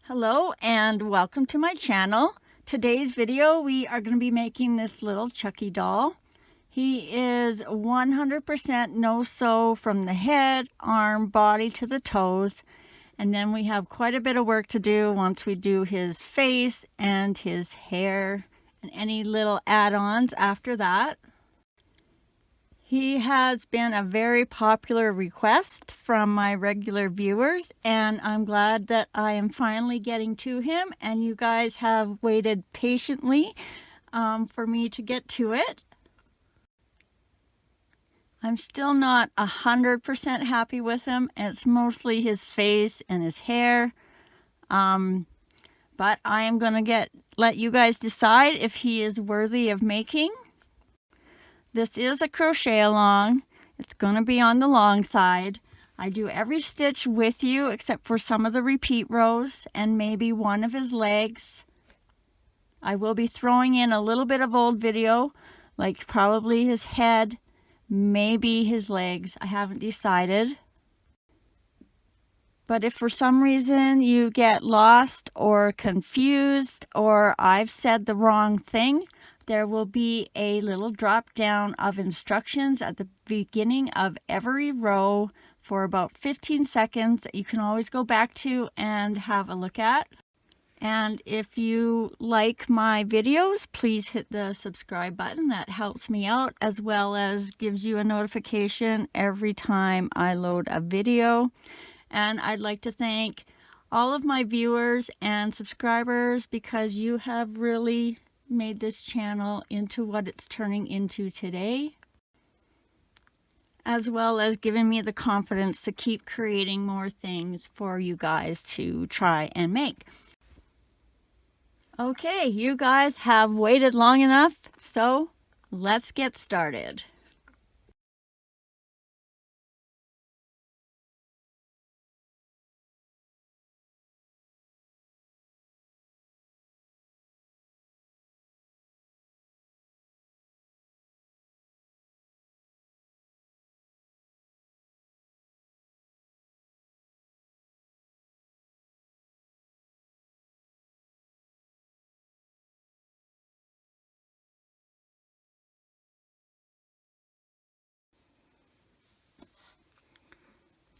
Hello and welcome to my channel. Today's video we are going to be making this little Chucky doll. He is 100% no-sew from the head, arm, body to the toes. And then we have quite a bit of work to do once we do his face and his hair and any little add-ons after that. He has been a very popular request from my regular viewers, and I'm glad that I am finally getting to him, and you guys have waited patiently for me to get to it. I'm still not 100% happy with him. It's mostly his face and his hair, but I am going to let you guys decide if he is worthy of making. This is a crochet along. It's going to be on the long side. I do every stitch with you except for some of the repeat rows and maybe one of his legs. I will be throwing in a little bit of old video, like probably his head, maybe his legs. I haven't decided. But if for some reason you get lost or confused or I've said the wrong thing, there will be a little drop down of instructions at the beginning of every row for about 15 seconds that you can always go back to and have a look at. And if you like my videos, please hit the subscribe button. That helps me out, as well as gives you a notification every time I load a video. And I'd like to thank all of my viewers and subscribers because you have really made this channel into what it's turning into today, as well as giving me the confidence to keep creating more things for you guys to try and make. Okay, you guys have waited long enough, so let's get started.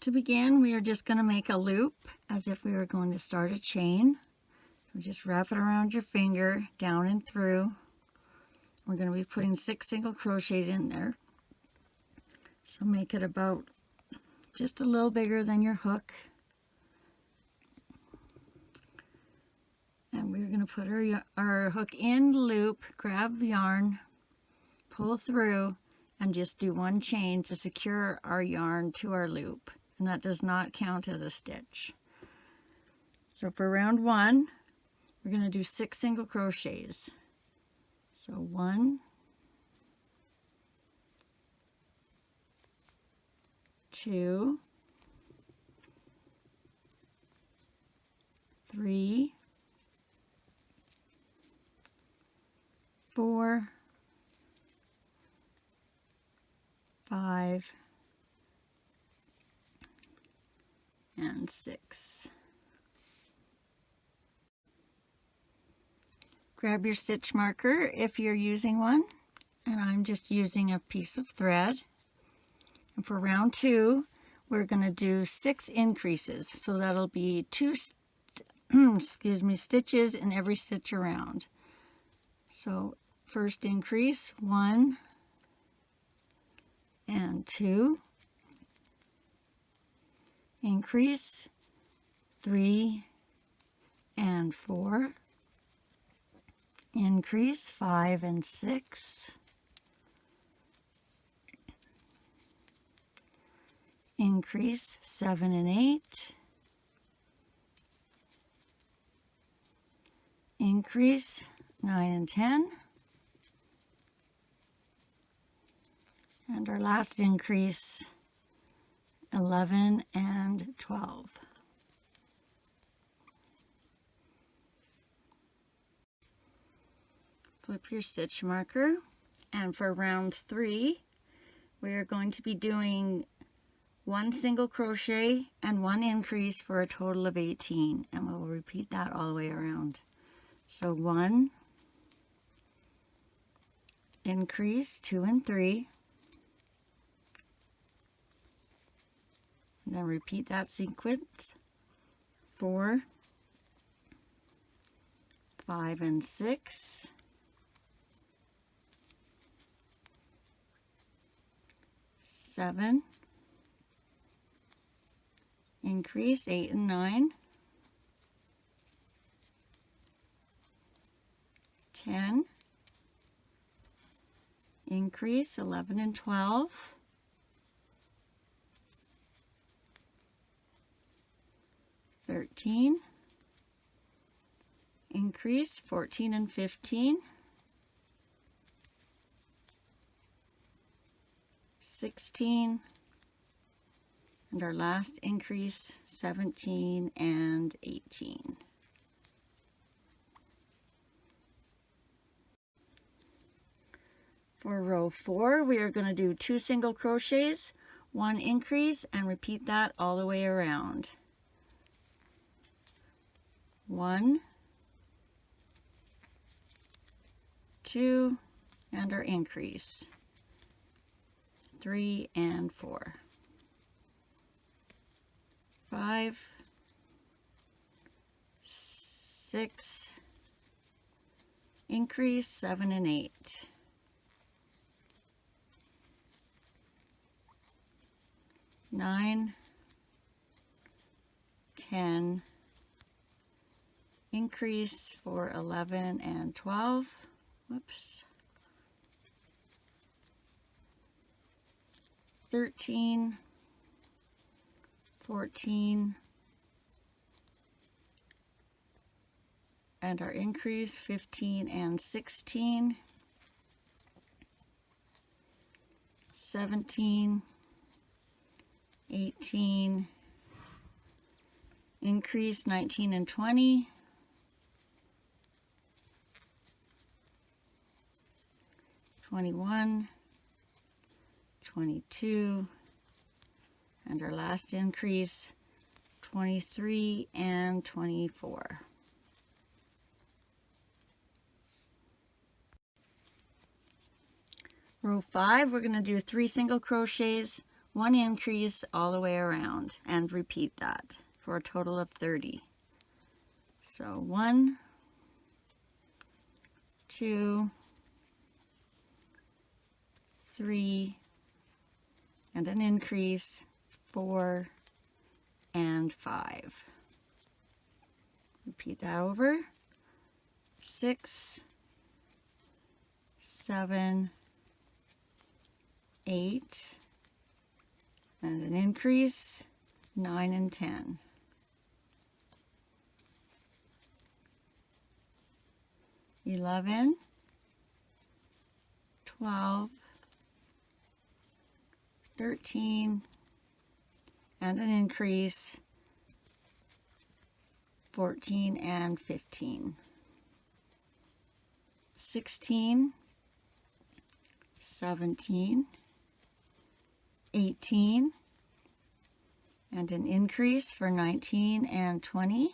To begin, we are just going to make a loop as if we were going to start a chain. So just wrap it around your finger, down and through. We're going to be putting 6 single crochets in there. So make it about just a little bigger than your hook. And we're going to put our hook in the loop, grab yarn, pull through, and just do 1 chain to secure our yarn to our loop. And that does not count as a stitch. So for round 1, we're going to do 6 single crochets. So 1, 2, 3, 4, 5, and 6. Grab your stitch marker if you're using one, and I'm just using a piece of thread. And for round 2, we're going to do 6 increases, so that'll be 2 stitches in every stitch around. So first increase, 1 and 2, increase 3 and 4, increase 5 and 6, increase 7 and 8, increase 9 and 10, and our last increase 11 and 12. Flip your stitch marker, and for round 3 we are going to be doing 1 single crochet and 1 increase for a total of 18, and we'll repeat that all the way around. So 1 increase, 2 and 3, and then repeat that sequence, 4, 5 and 6, 7, increase, 8 and 9, 10, increase, 11 and 12, 13, increase, 14 and 15, 16, and our last increase, 17 and 18. For row 4, we are going to do 2 single crochets, 1 increase, and repeat that all the way around. 1, 2, and our increase, 3 and 4, 5, 6, increase, 7 and 8, 9, 10, increase for 11 and 12, whoops, 13, 14, and our increase, 15 and 16, 17, 18, increase, 19 and 20, 21, 22, and our last increase, 23 and 24. Row 5, we're going to do 3 single crochets, 1 increase all the way around, and repeat that for a total of 30. So 1, 2, 3, and an increase, 4 and 5. Repeat that over. 6, 7, 8, and an increase, 9 and 10. 11, 12, 13, and an increase, 14 and 15. 16, 17, 18, and an increase for 19 and 20,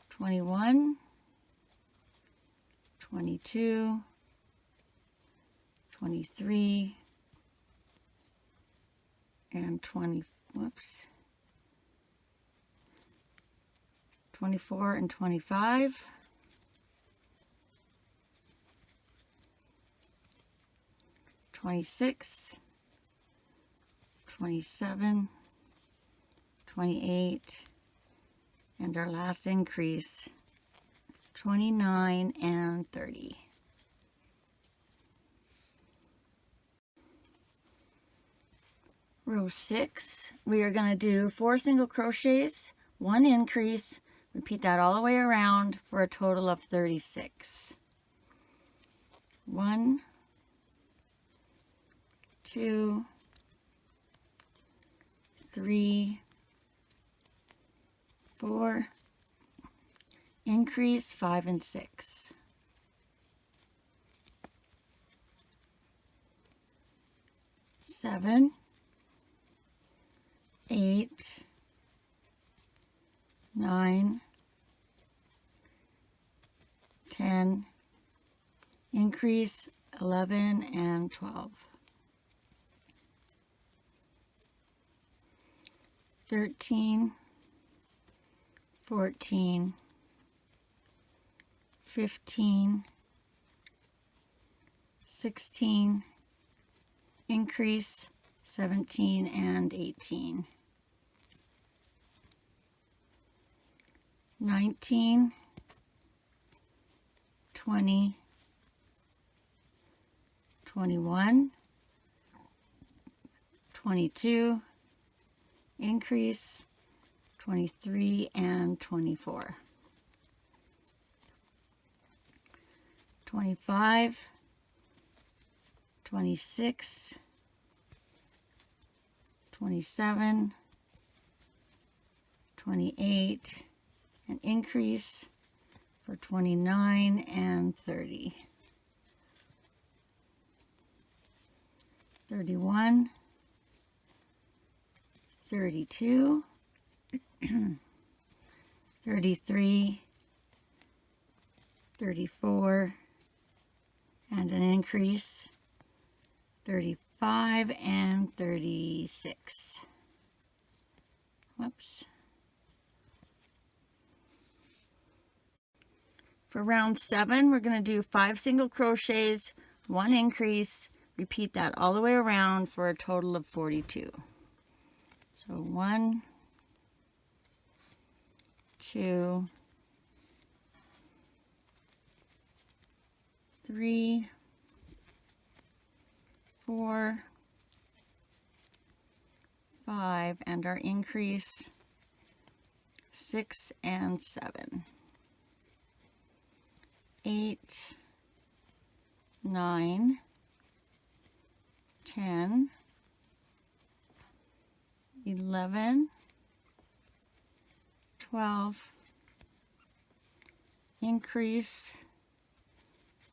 21, 22, 23, and 24 and 25, 26, 27, 28, and our last increase, 29 and 30. Row 6, we are going to do 4 single crochets, 1 increase, repeat that all the way around for a total of 36. 1, 2, 3, 4, increase, 5 and 6. 7, 8, 9, 10, increase 11 and 12, 13, 14, 15, 16, increase 17 and 18, 19, 20, 21, 22, increase 23 and 24, 25, 26, 27, 28, and increase for 29 and 30, 31, 32, 33, 34, and an increase 35 and 36. Whoops. For round 7, we're going to do 5 single crochets, 1 increase. Repeat that all the way around for a total of 42. So 1, 2, 3, 4, 5, and our increase 6 and 7, 8, 9, 10, 11, 12, increase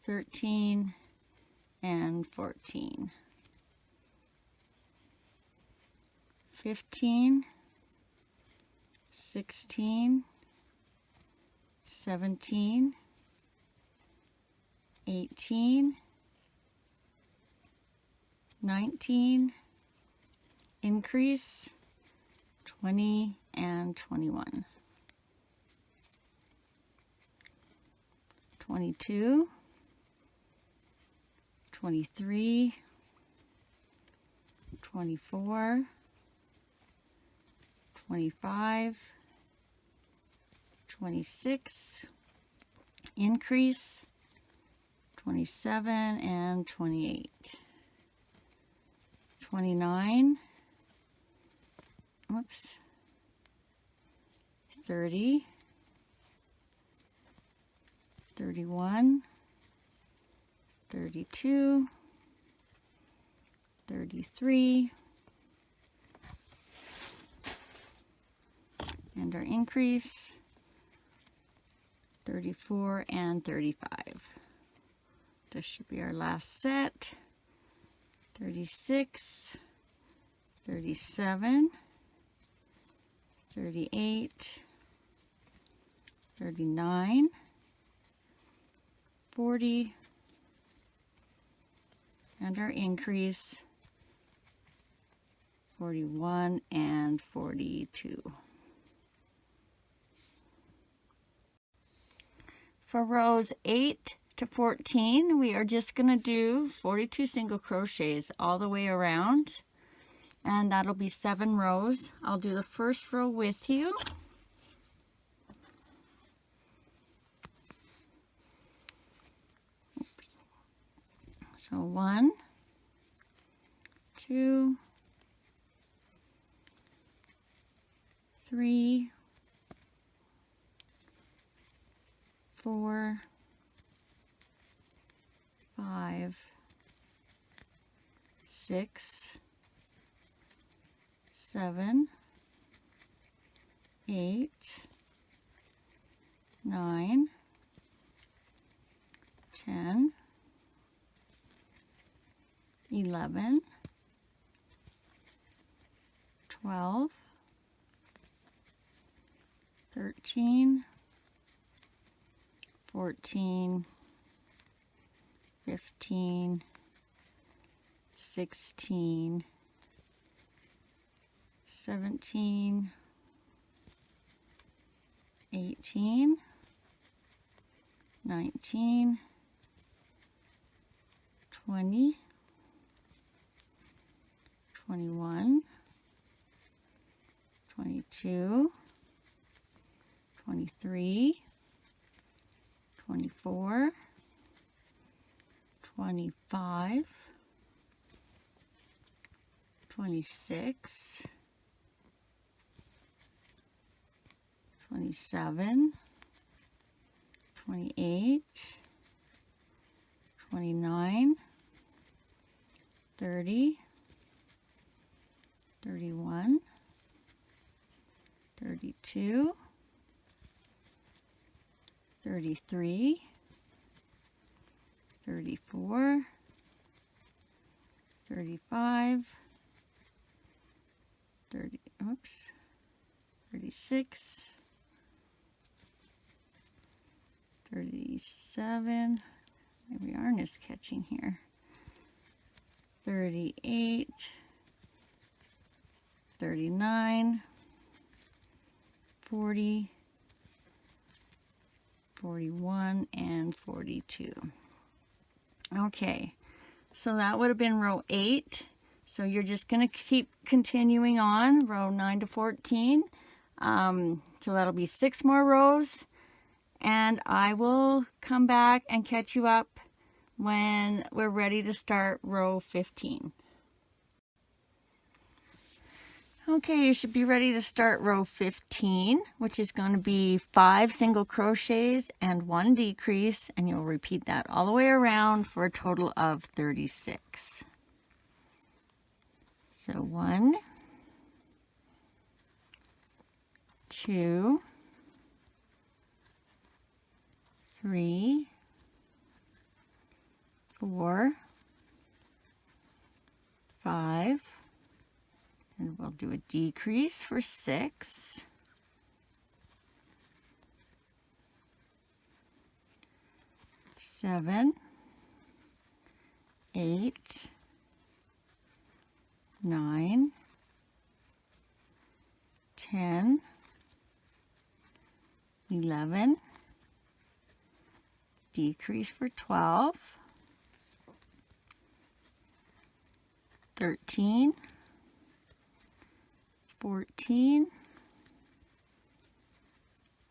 13 and 14, 15, 16, 17, 18, 19, increase 20 and 21, 22, 23, 24, 25, 26, increase 27 and 28, 29, whoops, 30, 31, 32, 33, and our increase 34 and 35. This should be our last set. 36, 37, 38, 39, 40, and our increase 41 and 42. For rows 8 to 14, we are just going to do 42 single crochets all the way around, and that'll be 7 rows. I'll do the first row with you. So 1, 2, 3, 4, 5, 6, 7, 8, 9, 10, 11, 12, 13, 14, 15, 16, 17, 18, 19, 20, 21, 22, 23, 24, 25, 26, 27, 28, 29, 30, 31, 32, 33, 34, 35, 36, 37, maybe yarn is catching here, 38, 39, 40, 41, and 42. Okay, so that would have been row 8. So you're just going to keep continuing on, row 9 to 14. So that'll be 6 more rows, and I will come back and catch you up when we're ready to start row 15. Okay, you should be ready to start row 15, which is going to be 5 single crochets and 1 decrease, and you'll repeat that all the way around for a total of 36. So 1, 2, 3, 4, 5, and we'll do a decrease for 6, 7, 8, 9, 10, 11, decrease for 12, 13, 14,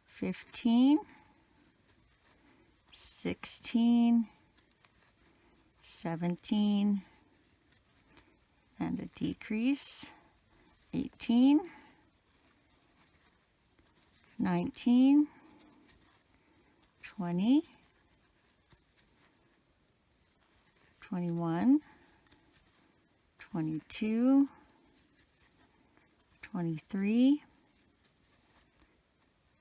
15, 16, 17, and a decrease, 18, 19, 20, 21, 22, 23,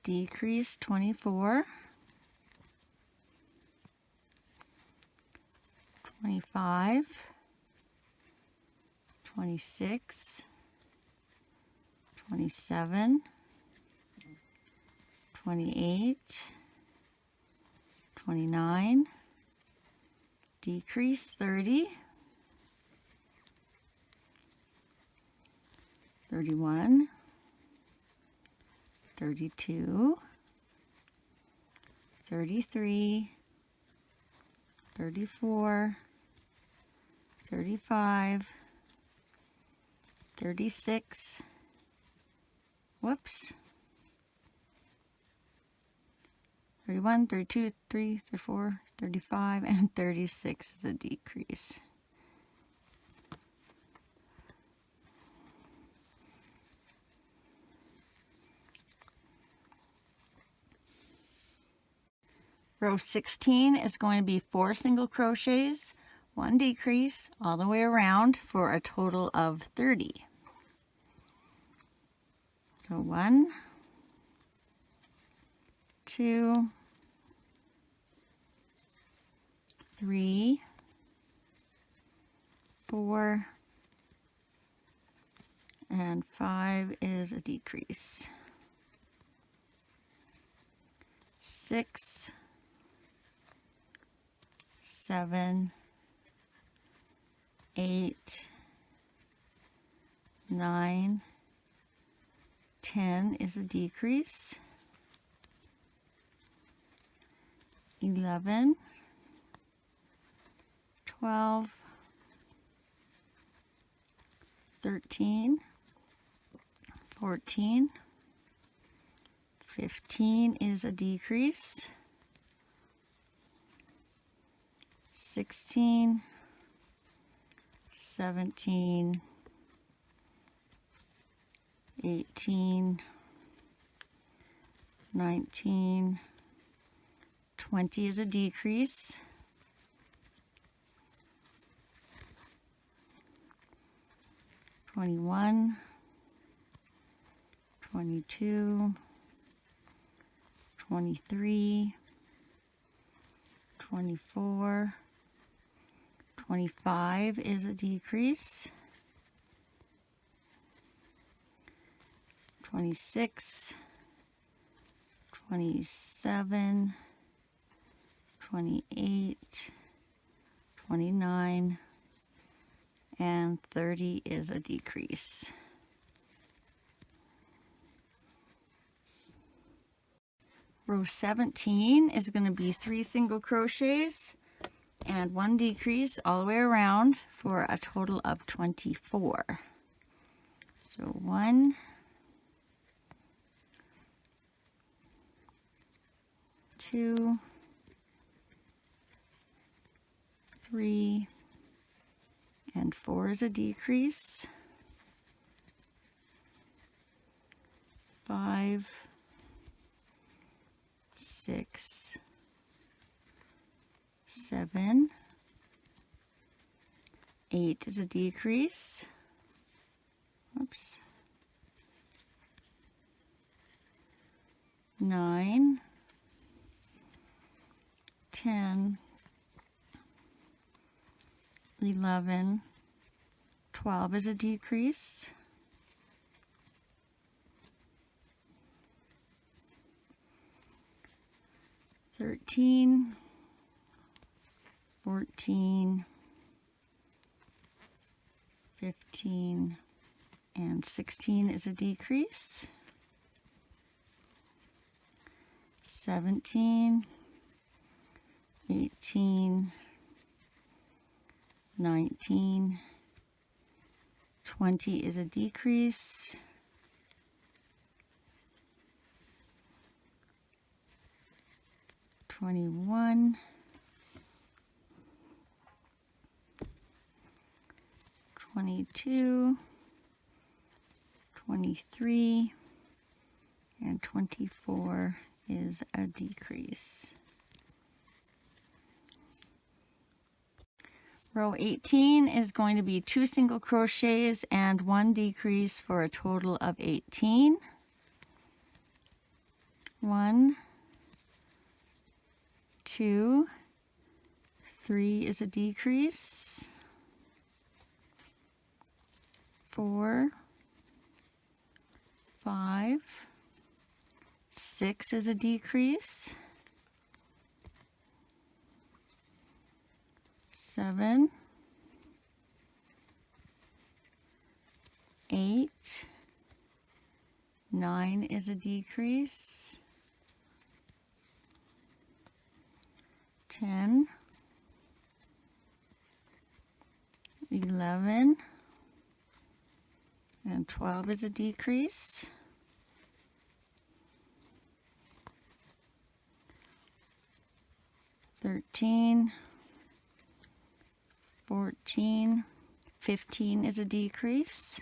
decrease 24, 25, 26, 27, 28, 29, decrease 30, 31, 32, 33, 34, 35, 36, whoops, 31, 32, 33, 34, 35, and 36 is a decrease. Row 16 is going to be 4 single crochets, 1 decrease all the way around for a total of 30. So 1, 2, 3, 4, and 5 is a decrease. 6, 7, 8, 9, 10 is a decrease. 11, 12, 13, 14, 15 is a decrease. 16, 17, 18, 19, 20 is a decrease. 21, 22, 23, 24, 25 is a decrease. 26, 27, 28, 29, and 30 is a decrease. Row 17 is going to be 3 single crochets and 1 decrease all the way around for a total of 24. So 1, 2, 3, and 4 is a decrease. 5, 6, 7, 8 is a decrease. Oops. 9, 10, 11, 12 is a decrease. 13, 14, 15, and 16 is a decrease. 17, 18, 19, 20 is a decrease. 21, 22, 23, and 24 is a decrease. Row 18 is going to be 2 single crochets and 1 decrease for a total of 18. 1, 2, 3 is a decrease. 4, 5, 6 is a decrease. 7, 8, 9 is a decrease. 10, 11, and 12 is a decrease. 13, 14, 15 is a decrease.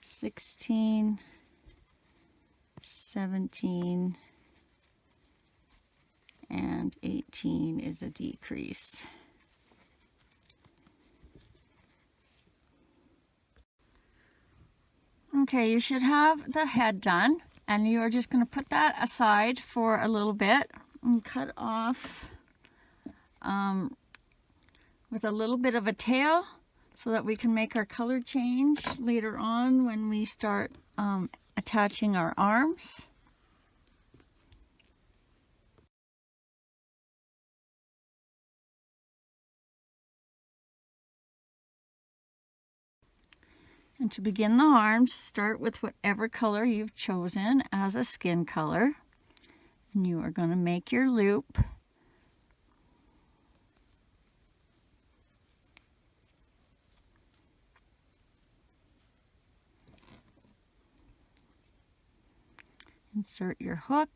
16, 17, and 18 is a decrease. Okay, you should have the head done, and you are just going to put that aside for a little bit and cut off with a little bit of a tail. so that we can make our color change later on when we start attaching our arms. And to begin the arms, start with whatever color you've chosen as a skin color. And you are going to make your loop. Insert your hook,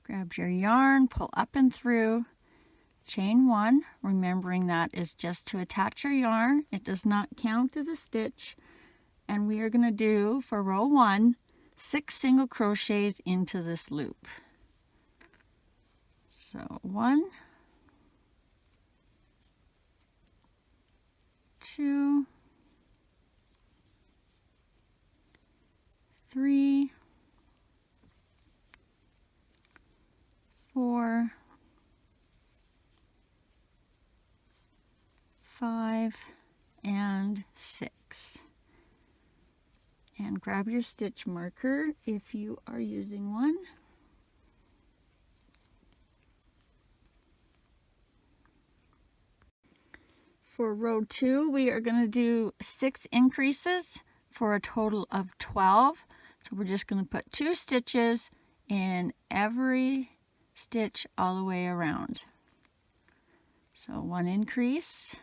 grab your yarn, pull up and through, chain 1, remembering that is just to attach your yarn. It does not count as a stitch. And we are going to do, for row 1, 6 single crochets into this loop. So 1, 2, 3, 4, 5, and 6. And grab your stitch marker if you are using one. For row 2, we are going to do 6 increases for a total of 12. So we're just going to put 2 stitches in every stitch all the way around. So 1 increase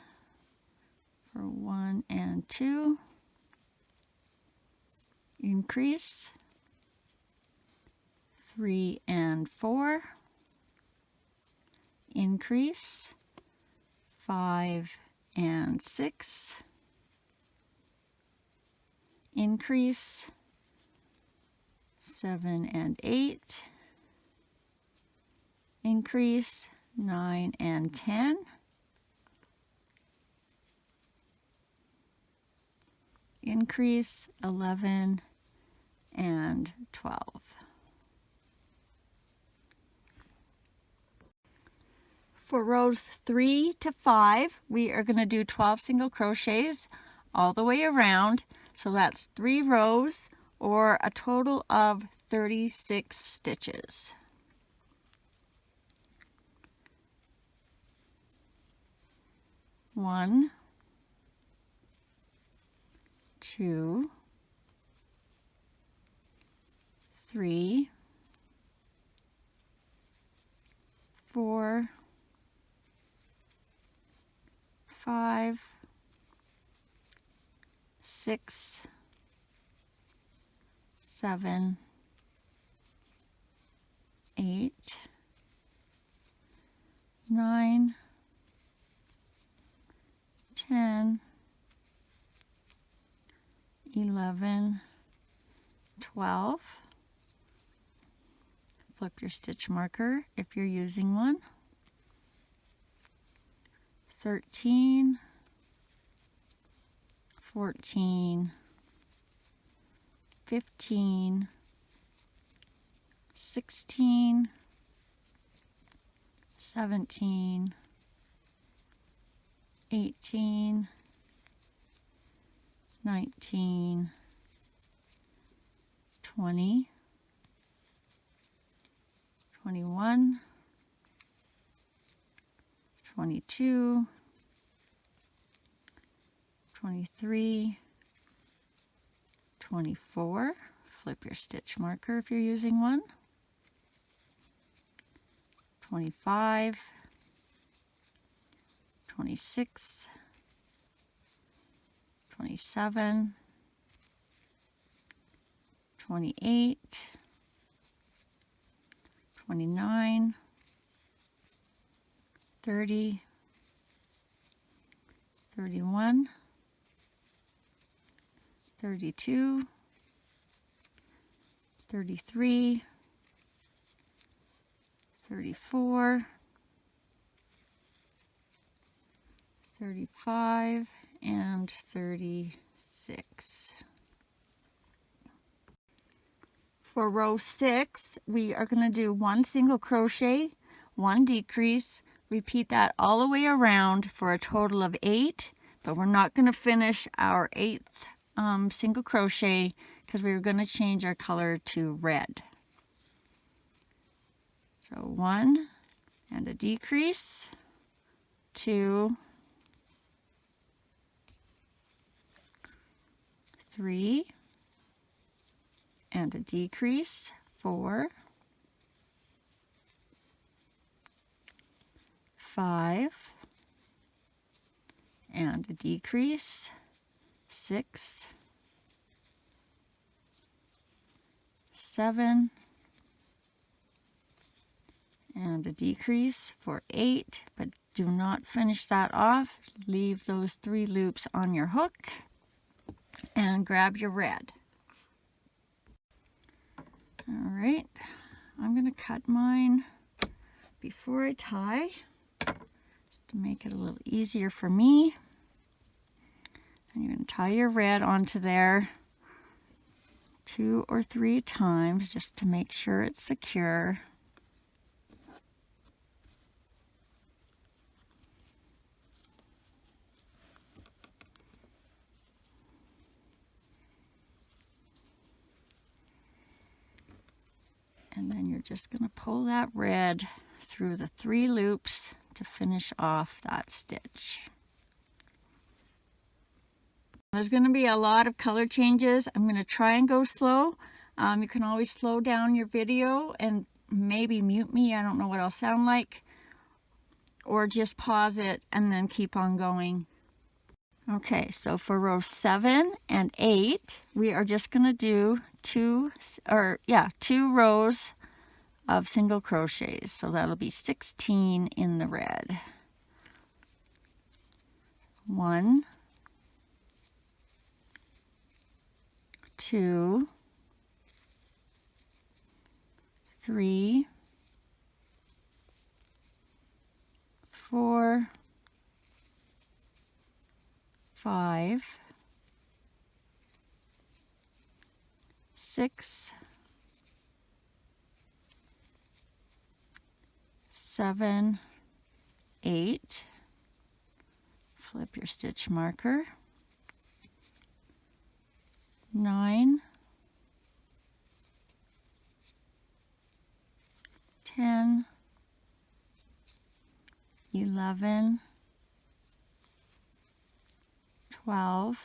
for 1 and 2. Increase 3 and 4, increase 5 and 6, increase 7 and 8, increase 9 and 10, increase 11 and 12. For rows 3 to 5, we are going to do 12 single crochets all the way around. So that's 3 rows or a total of 36 stitches. One, 2, 3, 4, 5, 6, 7, 8, 9, 10, 11, 12. Flip your stitch marker if you're using one. 13, 14, 15, 16, 17, 18, 19, 20, 21, 22, 23, 24. Flip your stitch marker if you're using one. 25, 26, 27, 28, 29, 30, 31, 32, 33, 34, 35, and 36. For row 6, we are going to do 1 single crochet, 1 decrease, repeat that all the way around for a total of 8, but we're not going to finish our 8th single crochet because we were going to change our color to red. So 1 and a decrease, 2, 3 and a decrease, 4, 5 and a decrease, 6, 7 and a decrease for 8, but do not finish that off. Leave those 3 loops on your hook and grab your red. All right, I'm going to cut mine before I tie, just to make it a little easier for me. And you're going to tie your red onto there 2 or 3 times just to make sure it's secure. And then you're just going to pull that red through the 3 loops to finish off that stitch. There's going to be a lot of color changes. I'm going to try and go slow. You can always slow down your video and maybe mute me. I don't know what I'll sound like. Or just pause it and then keep on going. Okay, so for row 7 and 8, we are just going to do 2 rows of single crochets. So that'll be 16 in the red. 1, 2, 3, 4, 5, 6, 7, 8. Flip your stitch marker. 9, 10, 11, 12,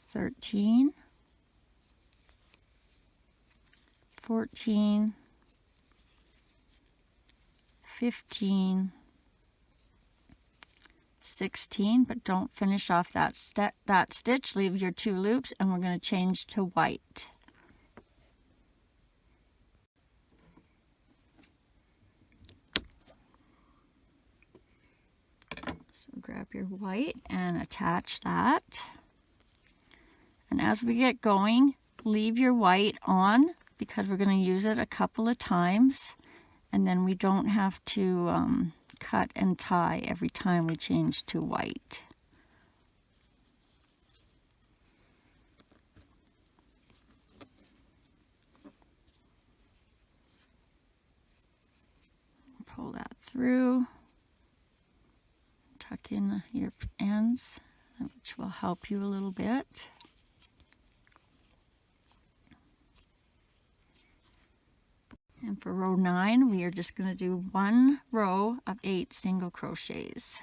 13, 14, 15, 16, but don't finish off that stitch. Leave your 2 loops, and we're going to change to white. So grab your white and attach that. And as we get going, leave your white on because we're going to use it a couple of times, and then we don't have to cut and tie every time we change to white. Pull that through, tuck in your ends, which will help you a little bit. And for row 9, we are just going to do 1 row of 8 single crochets.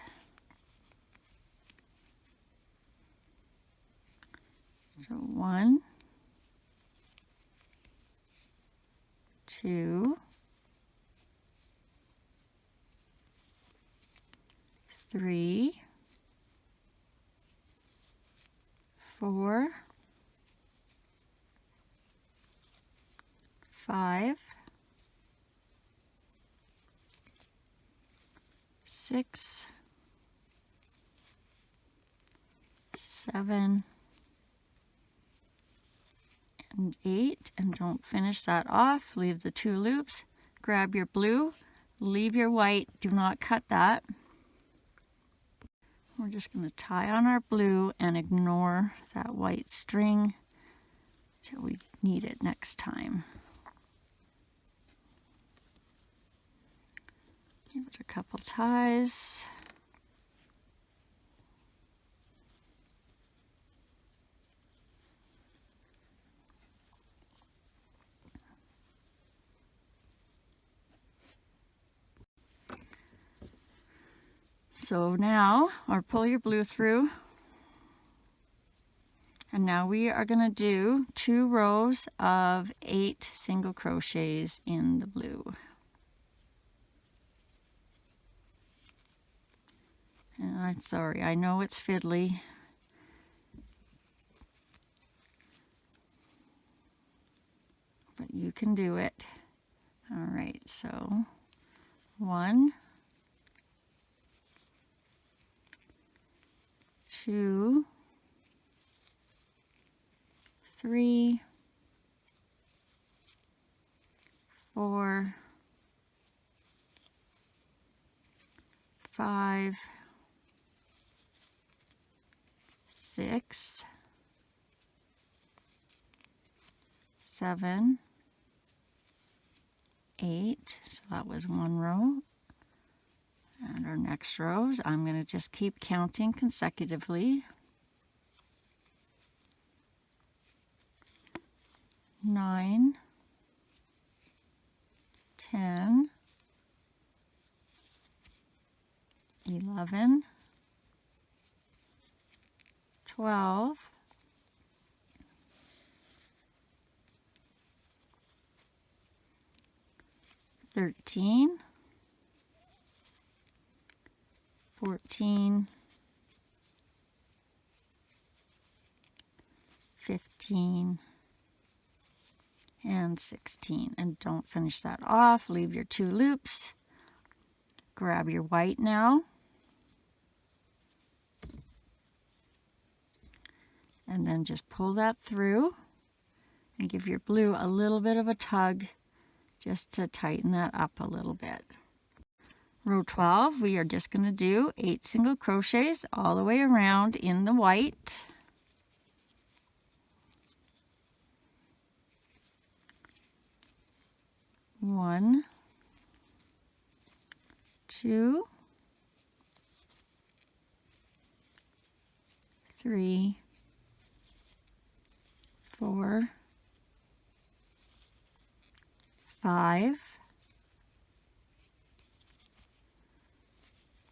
So 1, 2, 3, 4, 5, 6, 7, and 8, and don't finish that off. Leave the 2 loops, grab your blue, leave your white, do not cut that. We're just going to tie on our blue and ignore that white string till we need it next time. Give it a couple ties. So now, or pull your blue through, and now we are going to do 2 rows of 8 single crochets in the blue. And I'm sorry, I know it's fiddly. But you can do it. All right, so 1, 2, 3, 4, 5, 6, 7, 8. So that was 1 row. And our next rows, I'm going to just keep counting consecutively. 9, 10, 11, 12, 13, 14, 15, and 16. And don't finish that off. Leave your 2 loops. Grab your white now. And then just pull that through and give your blue a little bit of a tug just to tighten that up a little bit. Row 12, we are just going to do 8 single crochets all the way around in the white. One, 2, 3, 4, 5,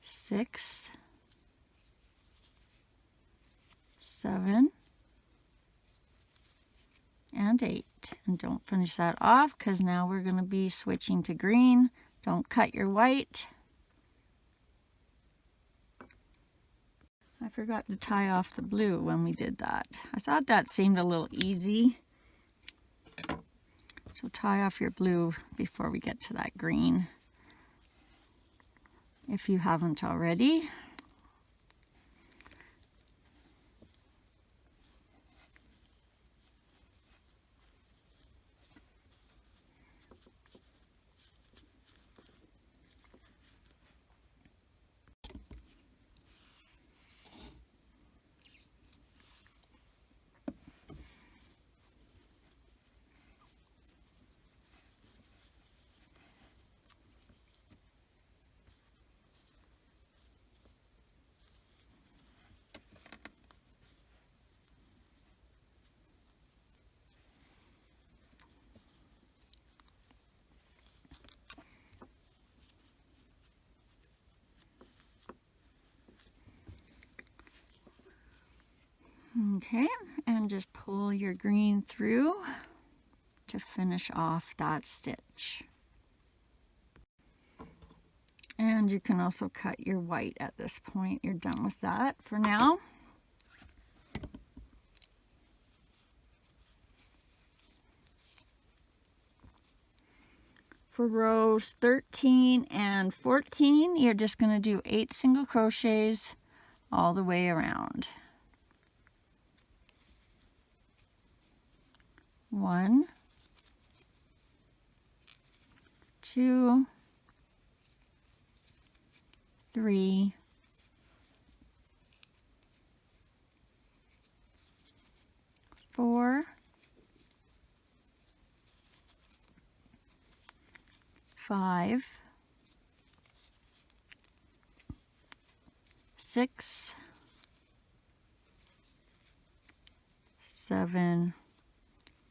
6, 7, and 8. And don't finish that off because now we're going to be switching to green. Don't cut your white. I forgot to tie off the blue when we did that. I thought that seemed a little easy. So tie off your blue before we get to that green, if you haven't already. Okay, and just pull your green through to finish off that stitch. And you can also cut your white at this point. You're done with that for now. For rows 13 and 14, you're just going to do 8 single crochets all the way around. 1, 2, 3, 4, 5, 6, 7,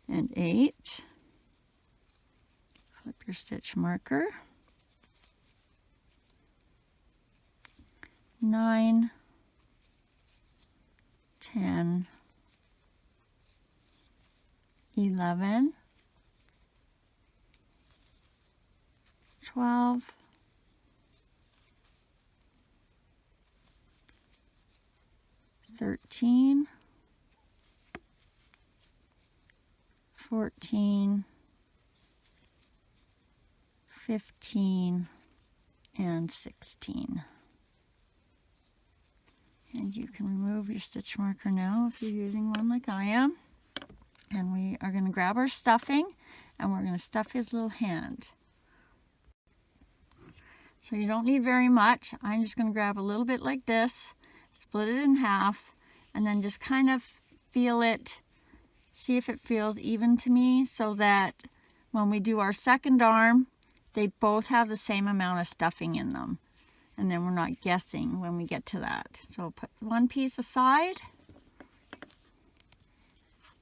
and 8. Flip your stitch marker. 9, 10, 11, 12, 13, 14, 15, and 16. And you can remove your stitch marker now if you're using one like I am. And we are going to grab our stuffing and we're going to stuff his little hand. So you don't need very much. I'm just going to grab a little bit like this, split it in half, and then just kind of feel it, see if it feels even to me, so that when we do our second arm, they both have the same amount of stuffing in them. And then we're not guessing when we get to that. So put one piece aside.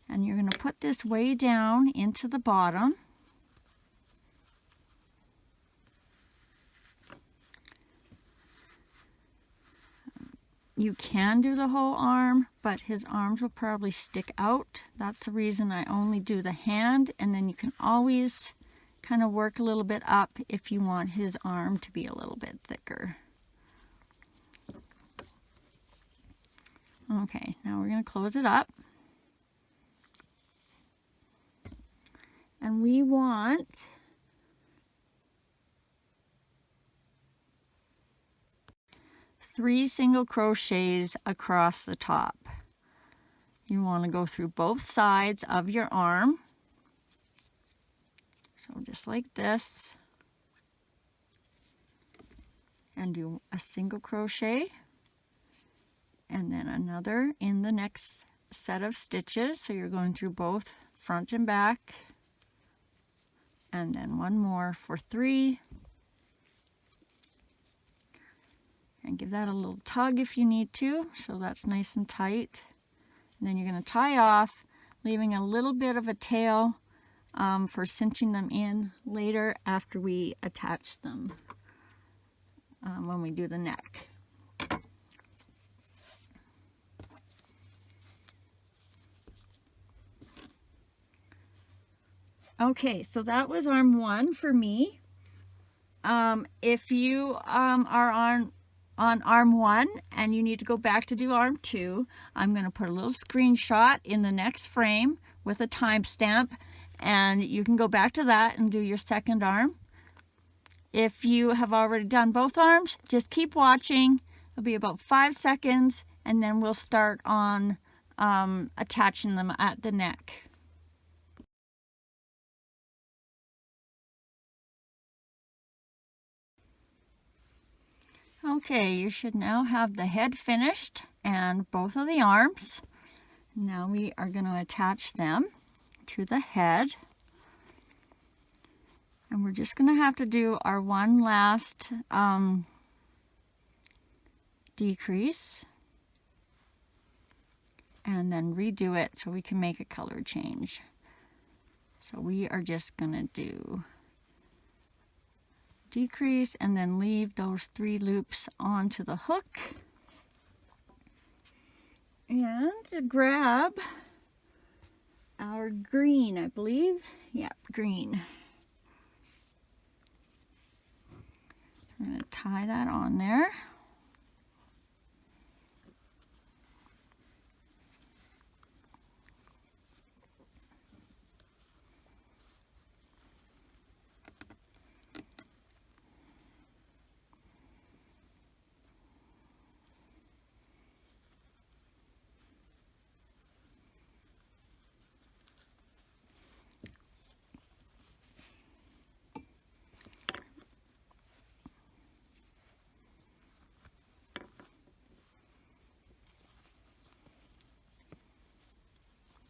And you're going to put this way down into the bottom. You can do the whole arm, but his arms will probably stick out. That's the reason I only do the hand, and then you can always kind of work a little bit up if you want his arm to be a little bit thicker. Okay, now we're going to close it up. And we want three single crochets across the top. You want to go through both sides of your arm. So just like this. And do a single crochet. And then another in the next set of stitches. So you're going through both front and back. And then one more for 3. And give that a little tug if you need to, so that's nice and tight. And then you're going to tie off, leaving a little bit of a tail for cinching them in later after we attach them when we do the neck. Okay, so that was arm 1 for me. If you are on arm 1 and you need to go back to do arm 2, I'm going to put a little screenshot in the next frame with a timestamp, and you can go back to that and do your second arm. If you have already done both arms, just keep watching. It'll be about 5 seconds, and then we'll start on attaching them at the neck. Okay, you should now have the head finished and both of the arms. Now we are going to attach them to the head. And we're just going to have to do our one last decrease. And then redo it so we can make a color change. So we are just going to do decrease and then leave those 3 loops onto the hook, and grab our green, I believe. Yep, green. I'm going to tie that on there.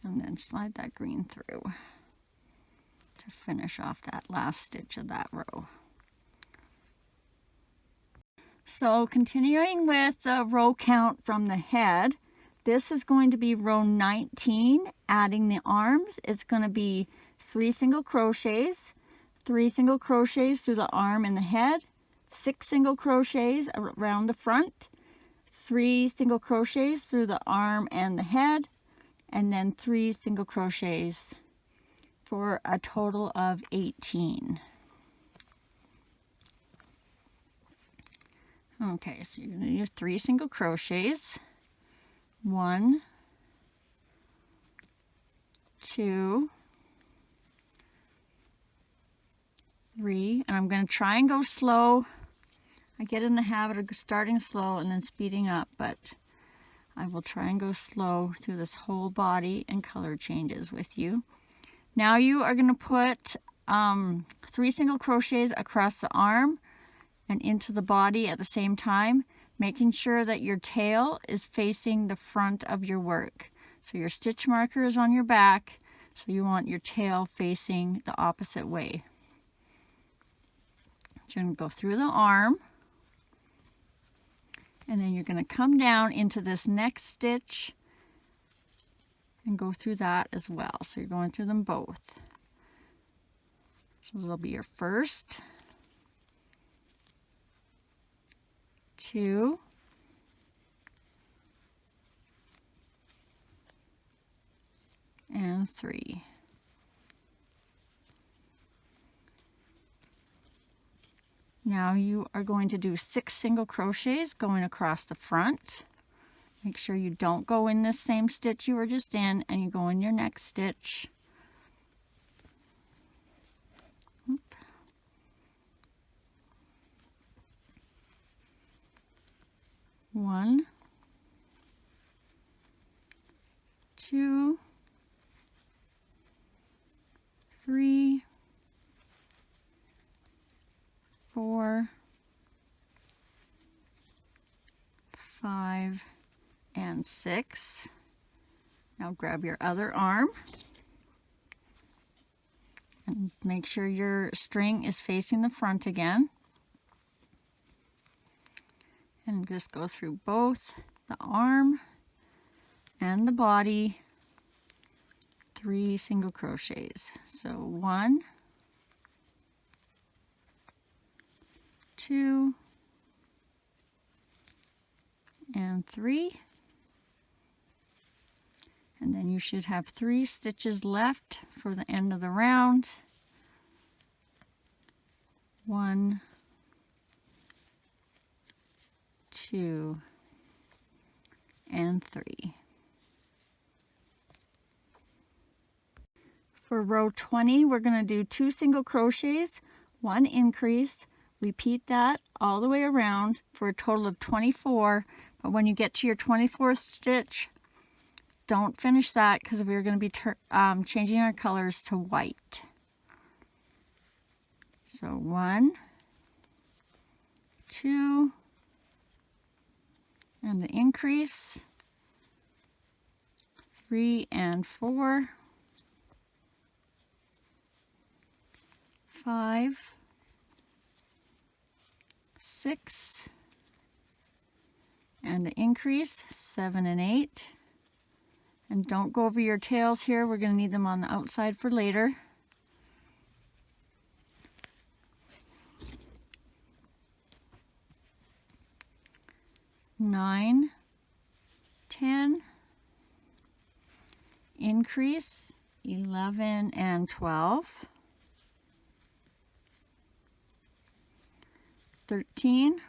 And then slide that green through to finish off that last stitch of that row. So continuing with the row count from the head, this is going to be row 19, adding the arms. It's going to be 3 single crochets, 3 single crochets through the arm and the head, 6 single crochets around the front, 3 single crochets through the arm and the head, and then 3 single crochets for a total of 18. Okay, so you're going to do 3 single crochets. 1, 2, 3, and I'm going to try and go slow. I get in the habit of starting slow and then speeding up, but I will try and go slow through this whole body and color changes with you. Now you are going to put 3 single crochets across the arm and into the body at the same time, making sure that your tail is facing the front of your work. So your stitch marker is on your back, so you want your tail facing the opposite way. You're going to go through the arm, and then you're going to come down into this next stitch and go through that as well. So you're going through them both. So this will be your first, 2, and 3. Now you are going to do 6 single crochets going across the front. Make sure you don't go in this same stitch you were just in, and you go in your next stitch. 1, 2, 3, 4, 5, and 6. Now grab your other arm and make sure your string is facing the front again. And just go through both the arm and the body, 3 single crochets. So 1, 2, and 3. And then you should have 3 stitches left for the end of the round. 1, 2, and 3. For row 20, we're going to do 2 single crochets, 1 increase. Repeat that all the way around for a total of 24. But when you get to your 24th stitch, don't finish that because we're going to be changing our colors to white. So 1, 2, and the increase, 3 and 4, 5, 6, and the increase, 7 and 8. And don't go over your tails here, we're going to need them on the outside for later. 9, 10, increase, 11 and 12, 13,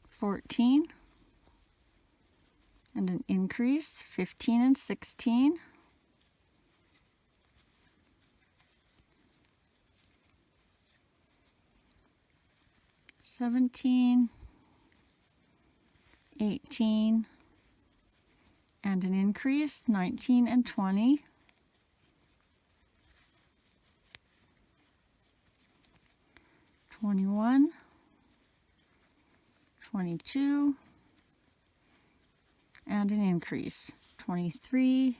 14, and an increase, 15 and 16, 17, 18, and an increase, 19 and 20, 21, 22, and an increase, 23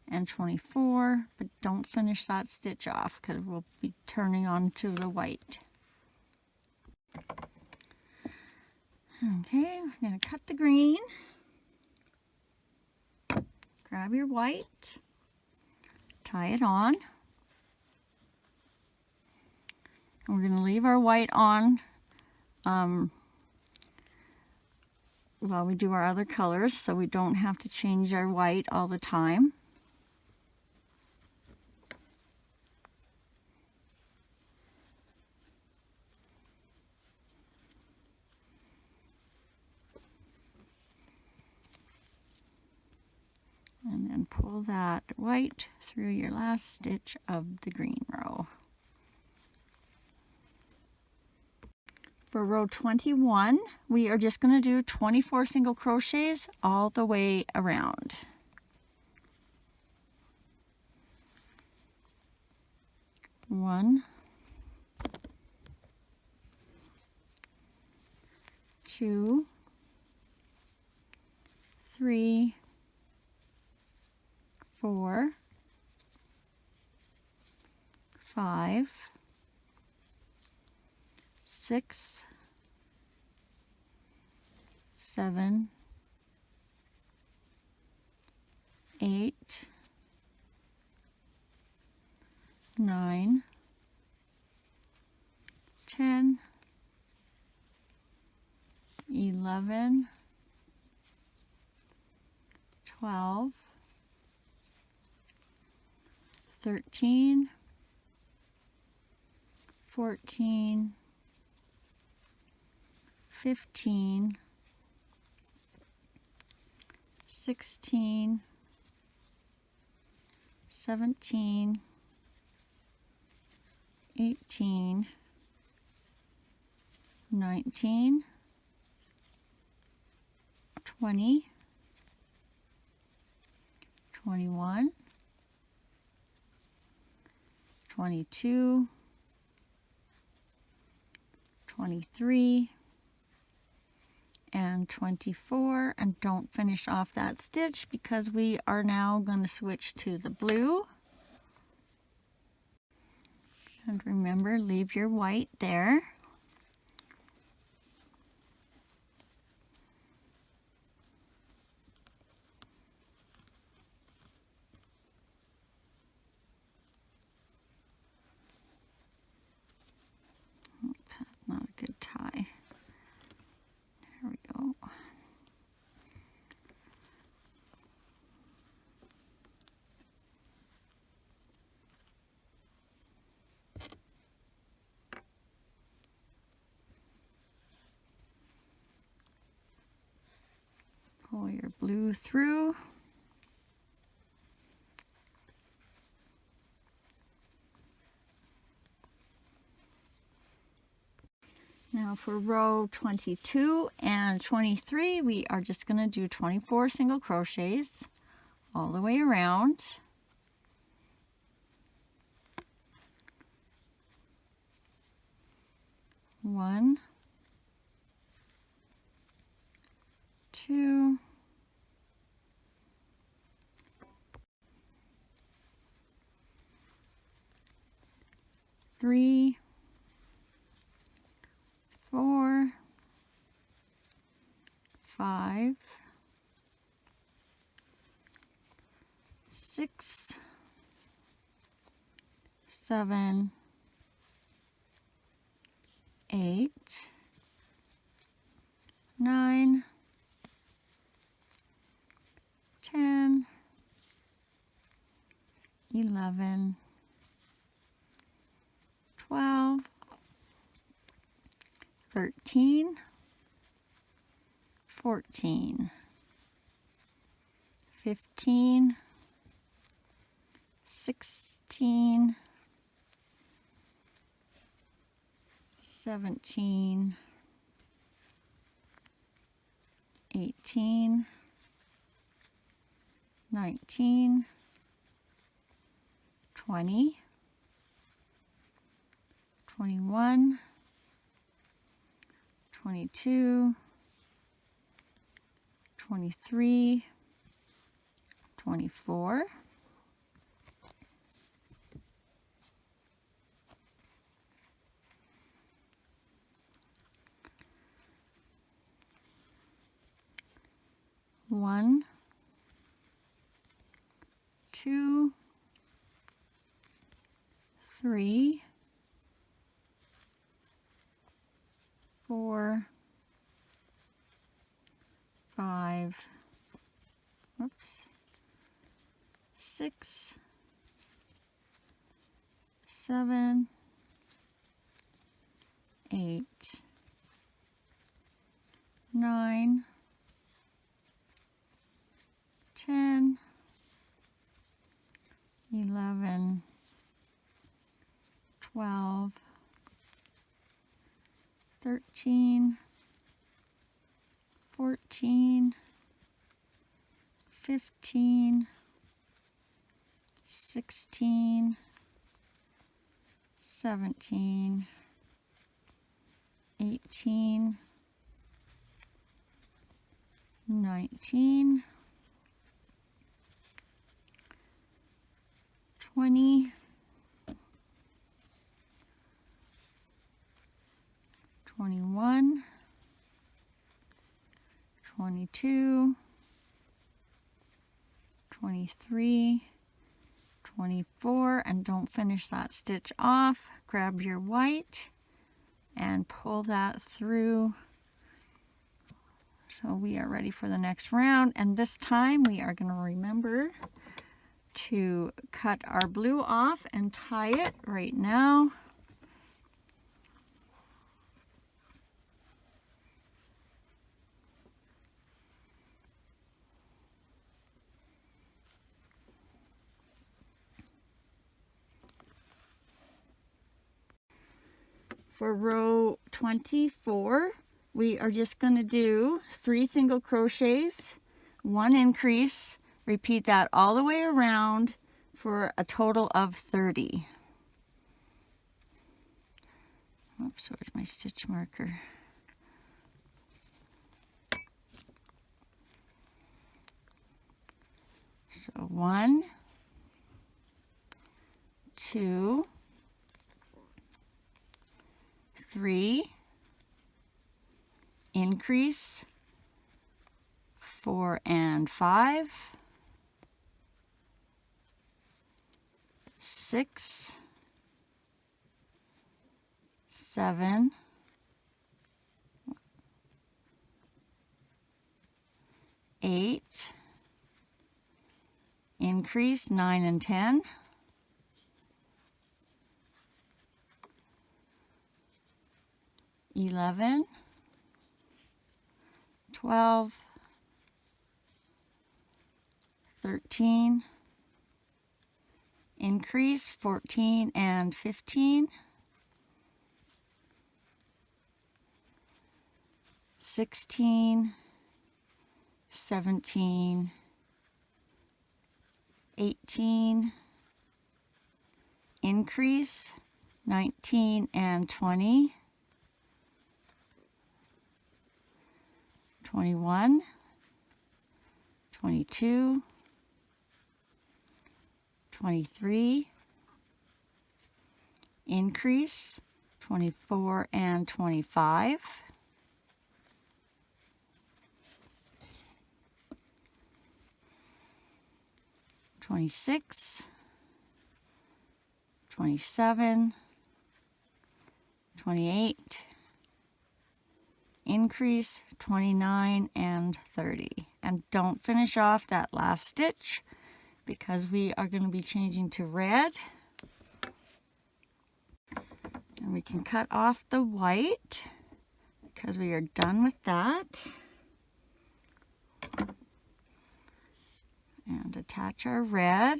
and 24, but don't finish that stitch off because we'll be turning on to the white. Okay, we're going to cut the green, grab your white, tie it on, and we're going to leave our white on while we do our other colors so we don't have to change our white all the time. And then pull that white through your last stitch of the green row. For row 21, we are just going to do 24 single crochets all the way around. One, two, three, 4, 5, 6, 7, 8, 9, 10, 11, 12, 13, 14, 15, 16, 17, 18, 19, 20, 21, 22, 23, and 24, and don't finish off that stitch because we are now going to switch to the blue. And remember, leave your white there. Not a good tie. There we go. Pull your blue through. Now for row 22 and 23, we are just going to do 24 single crochets all the way around. One, two, three, 4, 5, 6, 7, 8, 9, 10, 11, 12, 13, 14, 15, 16, 17, 18, 19, 20, 21, 22, 23, 24, 1, 2, 3, 4, 5, whoops, 6, 7, 8, 9, 10, 11, 12, 13, 14, 15, 16, 17, 18, 19, 20, 21, 22, 23, 24, and don't finish that stitch off. Grab your white and pull that through. So we are ready for the next round, and this time we are going to remember to cut our blue off and tie it right now. For row 24, we are just going to do 3 single crochets, 1 increase, repeat that all the way around for a total of 30. Oops, where's my stitch marker? So 1, 2, 3, increase, 4 and 5, 6, 7, 8, increase, 9 and 10, 11, 12, 13, increase, 14 and 15, 16, 17, 18, increase, 19 and 20, 21, 22, 23, increase, 24 and 25, 26, 27, 28, increase, 29 and 30. And don't finish off that last stitch because we are going to be changing to red. And we can cut off the white because we are done with that. And attach our red.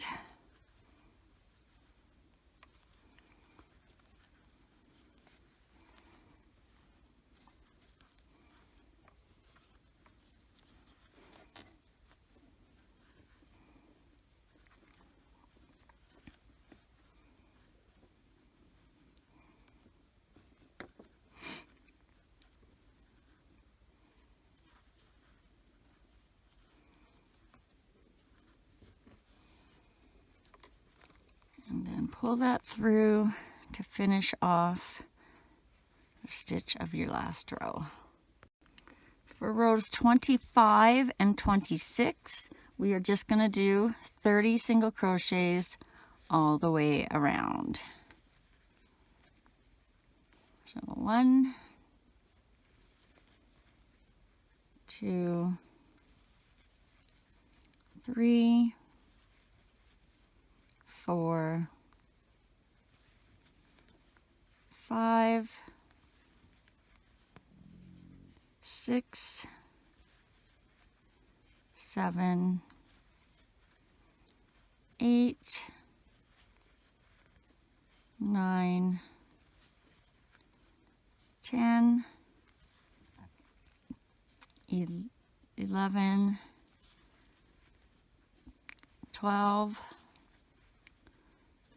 And then pull that through to finish off the stitch of your last row. For rows 25 and 26, we are just going to do 30 single crochets all the way around. So 1, 2, 3, 4, 5, 6, 7, 8, 9, 10, 11, 12,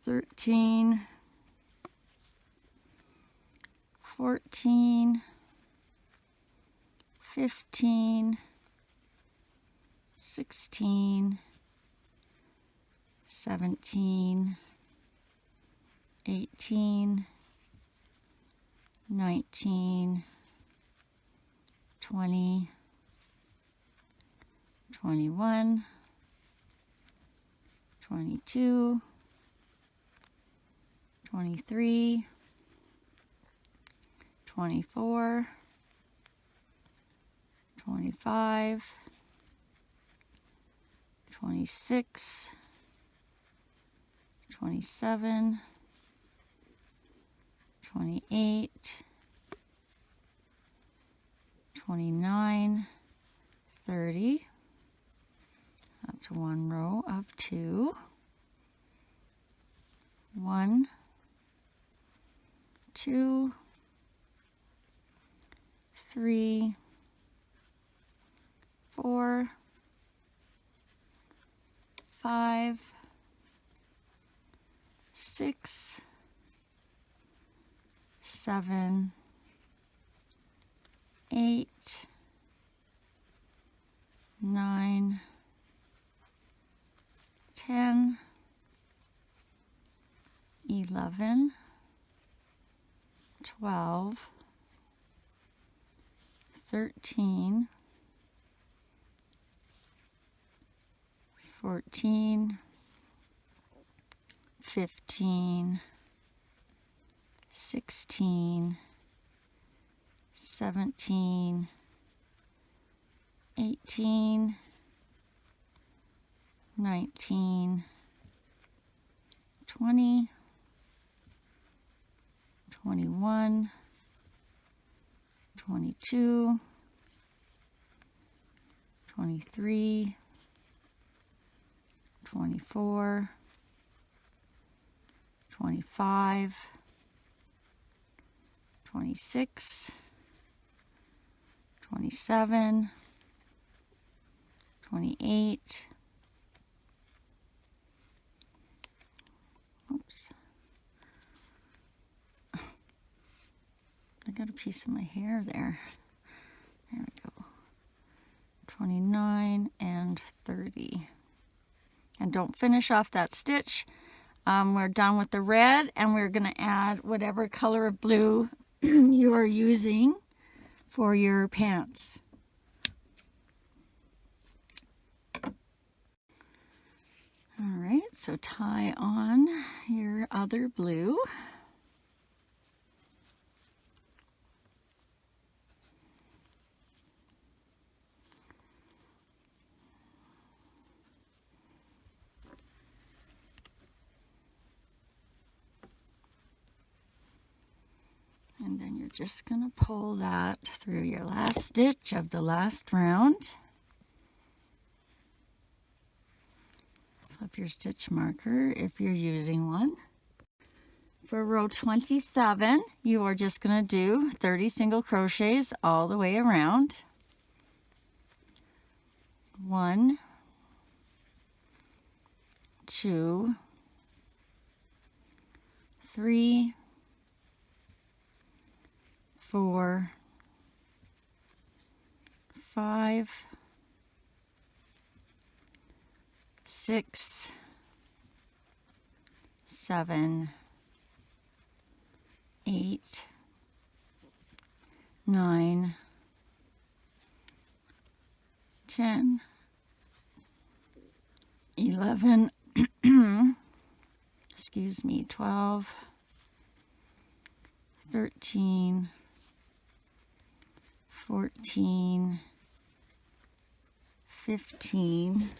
13, 14, 15, 16, 17, 18, 19, 20, 21, 22, 23, 24, 25, 26, 27, 28, 29, 30. That's one row of 2. 1, 2, 3, 4, 5, 6, 7, 8, 9, 10, 11, 12, 13, 14, 15, 16, 17, 18, 19, 20, 21, 22, 23, 24, 25, 26, 27, 28, oops, I got a piece of my hair there. There we go. 29 and 30. And don't finish off that stitch. We're done with the red, and we're going to add whatever color of blue you are using for your pants. All right, so tie on your other blue. And then you're just going to pull that through your last stitch of the last round. Flip your stitch marker if you're using one. For row 27, you are just going to do 30 single crochets all the way around. 1, 2, 3, 4, 5, 6, 7, 8, 9, 10, 11, excuse me, 12, 13, 14, 15,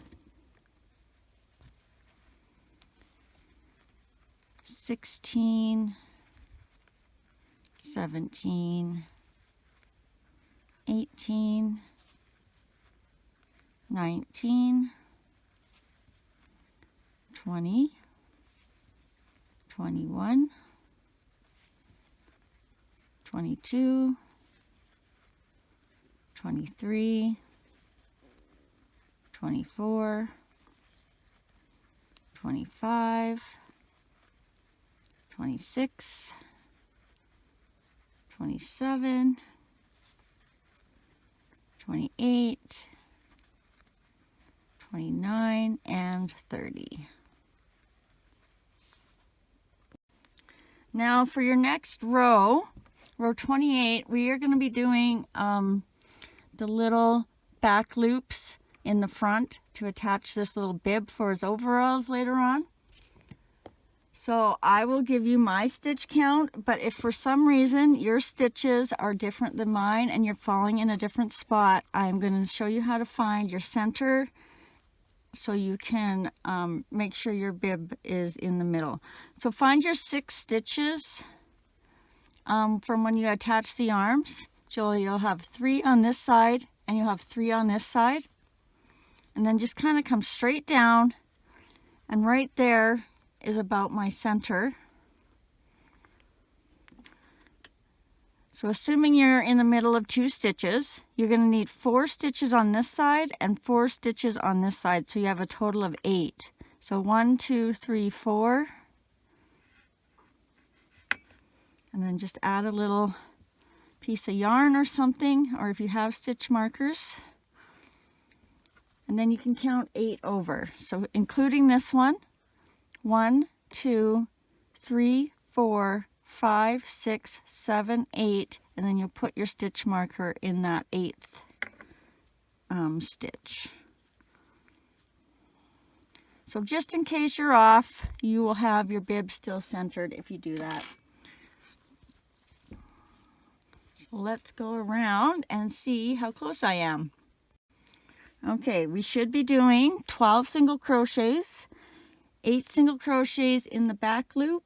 16, 17, 18, 19, 20, 21, 22, 23, 24, 25, 26, 27, 28, 29, and 30. Now for your next row, row 28, we are going to be doing the little back loops in the front to attach this little bib for his overalls later on. So I will give you my stitch count, but if for some reason your stitches are different than mine and you're falling in a different spot, I'm going to show you how to find your center so you can make sure your bib is in the middle. So find your 6 stitches from when you attach the arms. So you'll have 3 on this side and you'll have 3 on this side. And then just kind of come straight down, and right there is about my center. So assuming you're in the middle of 2 stitches, you're going to need 4 stitches on this side and 4 stitches on this side, so you have a total of 8. So 1, 2, 3, 4. And then just add a little piece of yarn or something, or if you have stitch markers. And then you can count 8 over. So including this one, 1, 2, 3, 4, 5, 6, 7, 8, and then you'll put your stitch marker in that 8th stitch. So just in case you're off, you will have your bib still centered if you do that. So let's go around and see how close I am. Okay, we should be doing 12 single crochets, 8 single crochets in the back loop,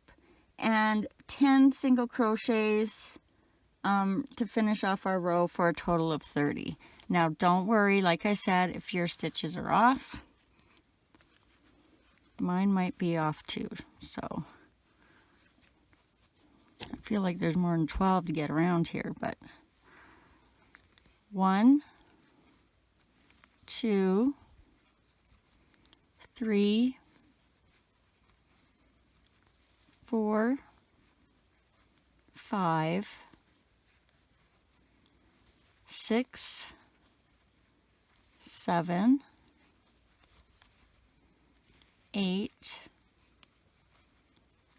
and 10 single crochets to finish off our row for a total of 30. Now don't worry, like I said, if your stitches are off. Mine might be off too, so I feel like there's more than 12 to get around here, but 1, 2, 3, 4, 5, 6, 7, 8,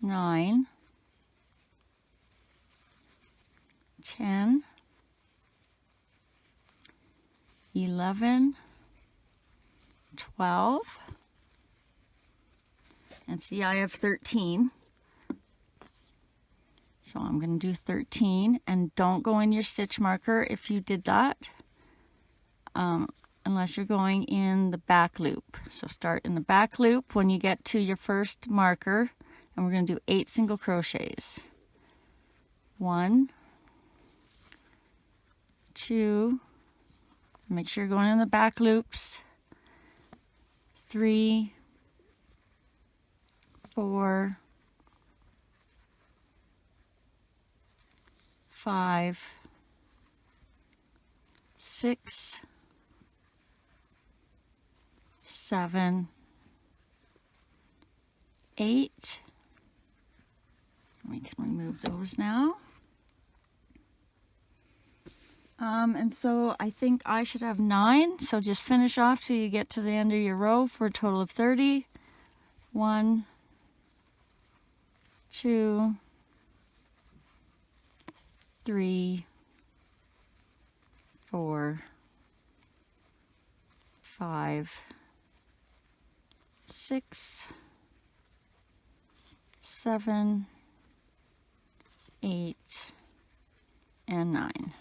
9, 10, 11, 12, and see I have 13. So I'm going to do 13, and don't go in your stitch marker if you did that, unless you're going in the back loop. So start in the back loop when you get to your first marker, and we're going to do 8 single crochets. 1, 2, make sure you're going in the back loops, 3, 4, 5, 6, 7, 8. We can remove those now. And so I think I should have 9. So just finish off till you get to the end of your row for a total of 30. 1, 2, 3, 4, 5, 6, 7, 8, and 9.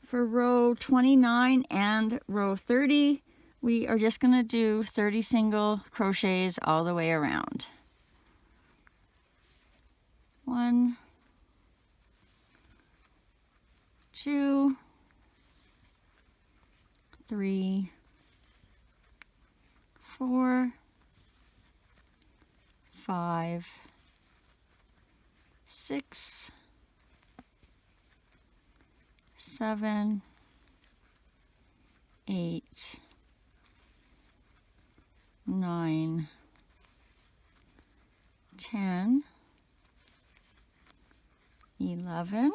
For row 29 and row 30, We are just going to do 30 single crochets all the way around. 1, 2, 3, 4, 5, 6, 7, 8, 9, 10, 11,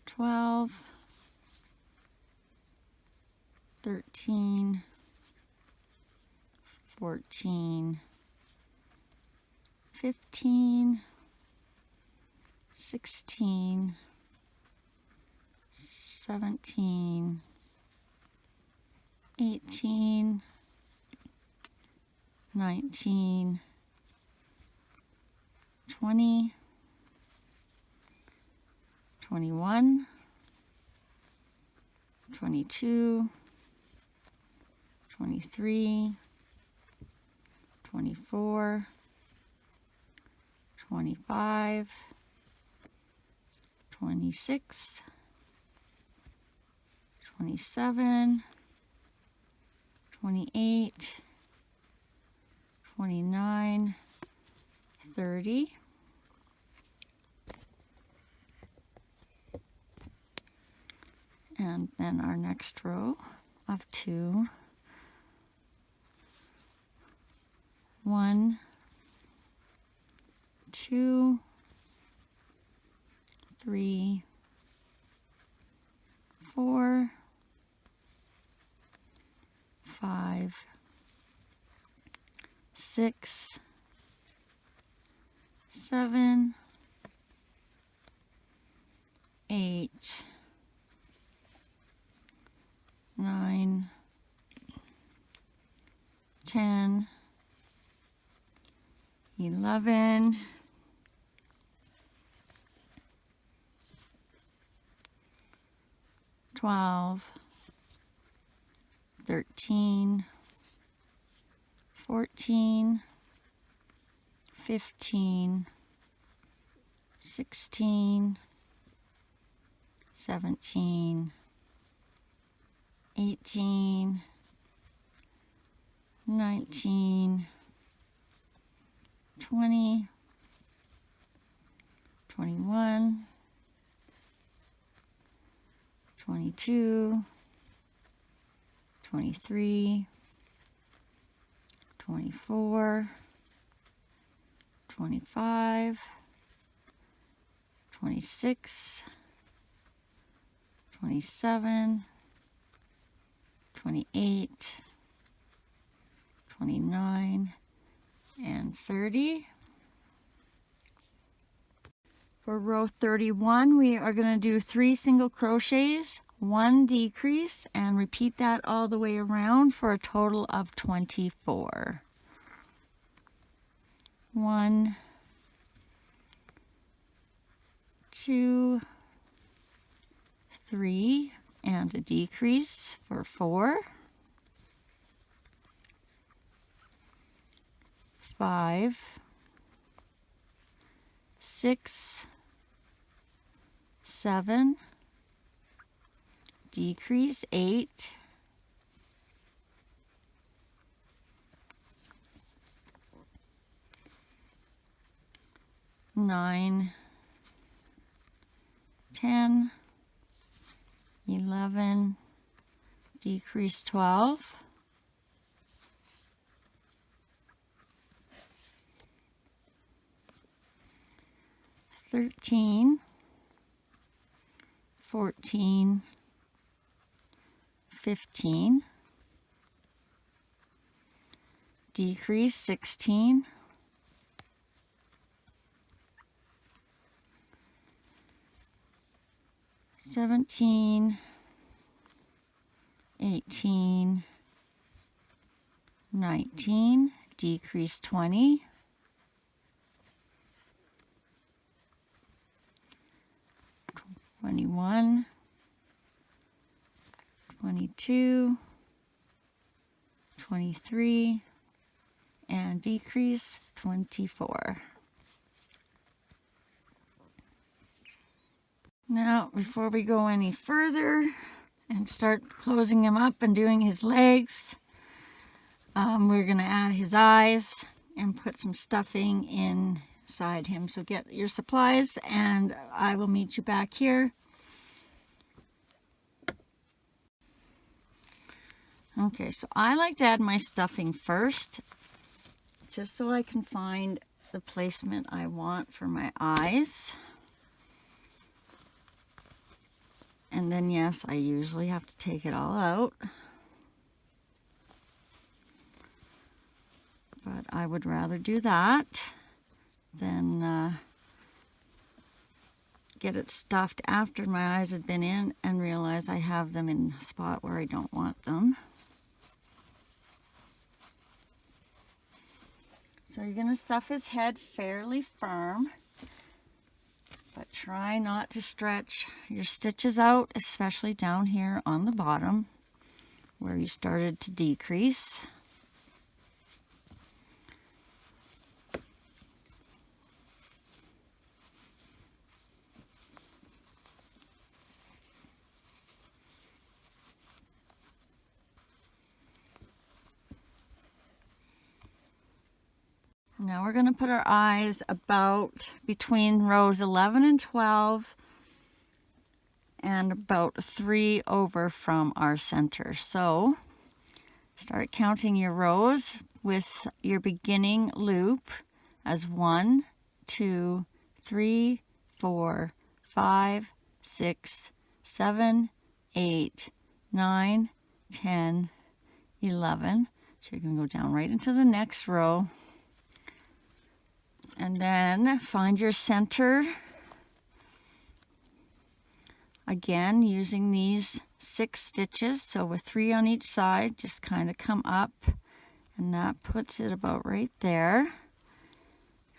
12, 13, 14, 15, 16, 17, 18, 19, 20, 21, 22, 23, 24, 25, 26, 27, 28, 29, 30, and then our next row of 2, 1, 2, 3, 4, 5, 6, 7, 8, 9, 10, 11, 12, 13, 14, 15, 16, 17, 18, 19, 20, 21, 22, 23, 24, 25, 26, 27, 28, 29, and 30. For row 31, we are going to do 3 single crochets, 1 decrease, and repeat that all the way around for a total of 24. 1, 2, 3, and a decrease for 4, 5, 6, 7, decrease 8, 9, 10, 11, decrease 12, 13, 14, 15, decrease 16, 17, 18, 19, decrease 20, 21, 21, 22, 23, and decrease 24. Now, before we go any further and start closing him up and doing his legs, we're going to add his eyes and put some stuffing inside him. So get your supplies and I will meet you back here. Okay, so I like to add my stuffing first, just so I can find the placement I want for my eyes. And then, yes, I usually have to take it all out. But I would rather do that than get it stuffed after my eyes had been in and realize I have them in a spot where I don't want them. So you're going to stuff his head fairly firm, but try not to stretch your stitches out, especially down here on the bottom where you started to decrease. Now we're going to put our eyes about between rows 11 and 12 and about 3 over from our center. So start counting your rows with your beginning loop as 1, 2, 3, 4, 5, 6, 7, 8, 9, 10, 11. So you're going to go down right into the next row. And then find your center, again using these 6 stitches, so with 3 on each side, just kind of come up, and that puts it about right there.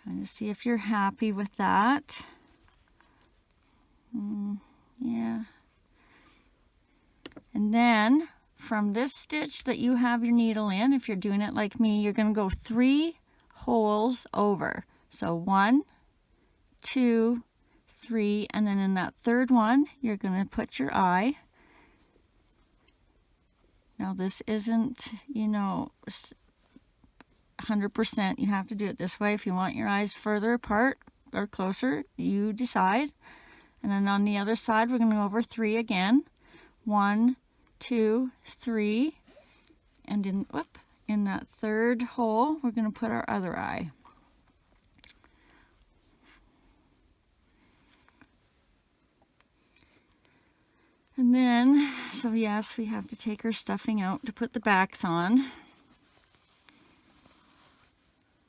Kind of see if you're happy with that. Yeah. And then from this stitch that you have your needle in, if you're doing it like me, you're going to go 3 holes over. So 1, 2, 3, and then in that third one, you're going to put your eye. Now this isn't, 100%. You have to do it this way. If you want your eyes further apart or closer, you decide. And then on the other side, we're going to go over 3 again. 1, 2, 3, and in that third hole, we're going to put our other eye. And then, so yes, we have to take our stuffing out to put the backs on.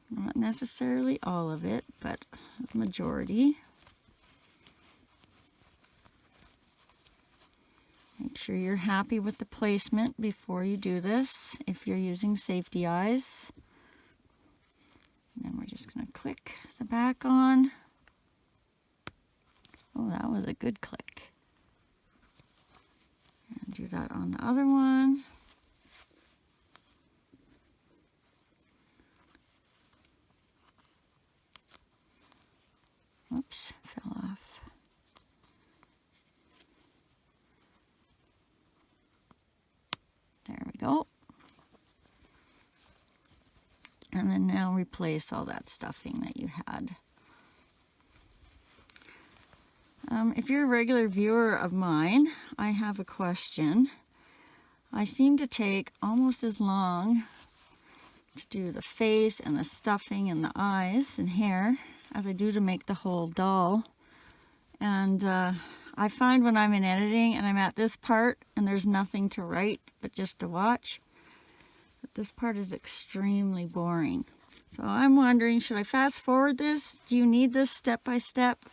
Not necessarily all of it, but the majority. Make sure you're happy with the placement before you do this, if you're using safety eyes. And then we're just going to click the back on. Oh, that was a good click. And do that on the other one. Oops, fell off. There we go. And then now replace all that stuffing that you had. If you're a regular viewer of mine, I have a question. I seem to take almost as long to do the face and the stuffing and the eyes and hair as I do to make the whole doll. And I find when I'm in editing and I'm at this part and there's nothing to write but just to watch, that this part is extremely boring. So I'm wondering, should I fast forward this? Do you need this step by step?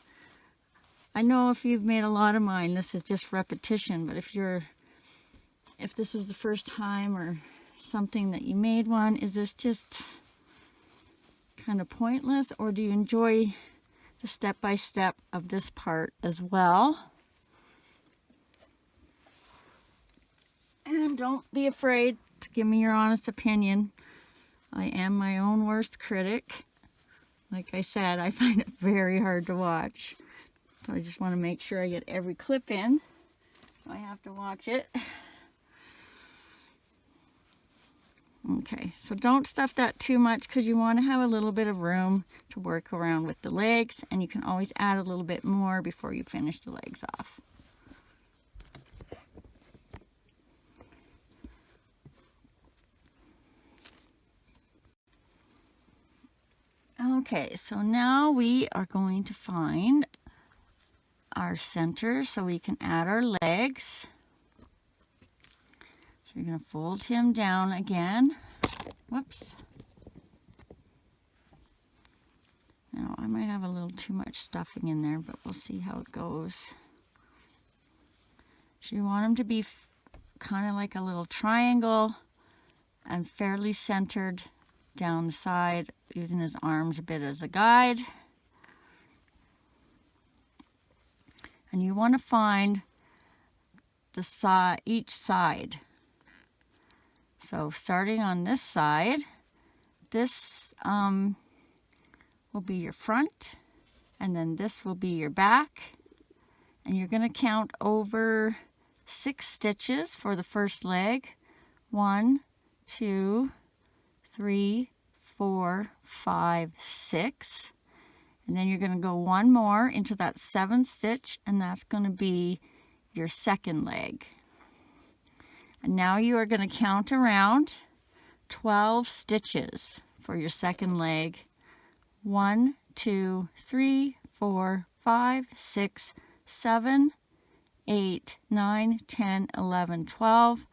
I know if you've made a lot of mine, this is just repetition, but if this is the first time or something that you made one, is this just kind of pointless, or do you enjoy the step by step of this part as well? And don't be afraid to give me your honest opinion. I am my own worst critic. Like I said, I find it very hard to watch. So I just want to make sure I get every clip in. So I have to watch it. Okay, so don't stuff that too much because you want to have a little bit of room to work around with the legs, and you can always add a little bit more before you finish the legs off. Okay, so now we are going to find our center so we can add our legs. So you're going to fold him down again. Whoops. Now I might have a little too much stuffing in there, but we'll see how it goes. So you want him to be kind of like a little triangle and fairly centered down the side, using his arms a bit as a guide. And you want to find the each side. So starting on this side, this will be your front, and then this will be your back. And you're going to count over 6 stitches for the first leg. 1, 2, 3, 4, 5, 6. And then you're going to go one more into that 7th stitch, and that's going to be your second leg. And now you are going to count around 12 stitches for your second leg. 1, 2, 3, 4, 5, 6, 7, 8, 9, 10, 11, 12.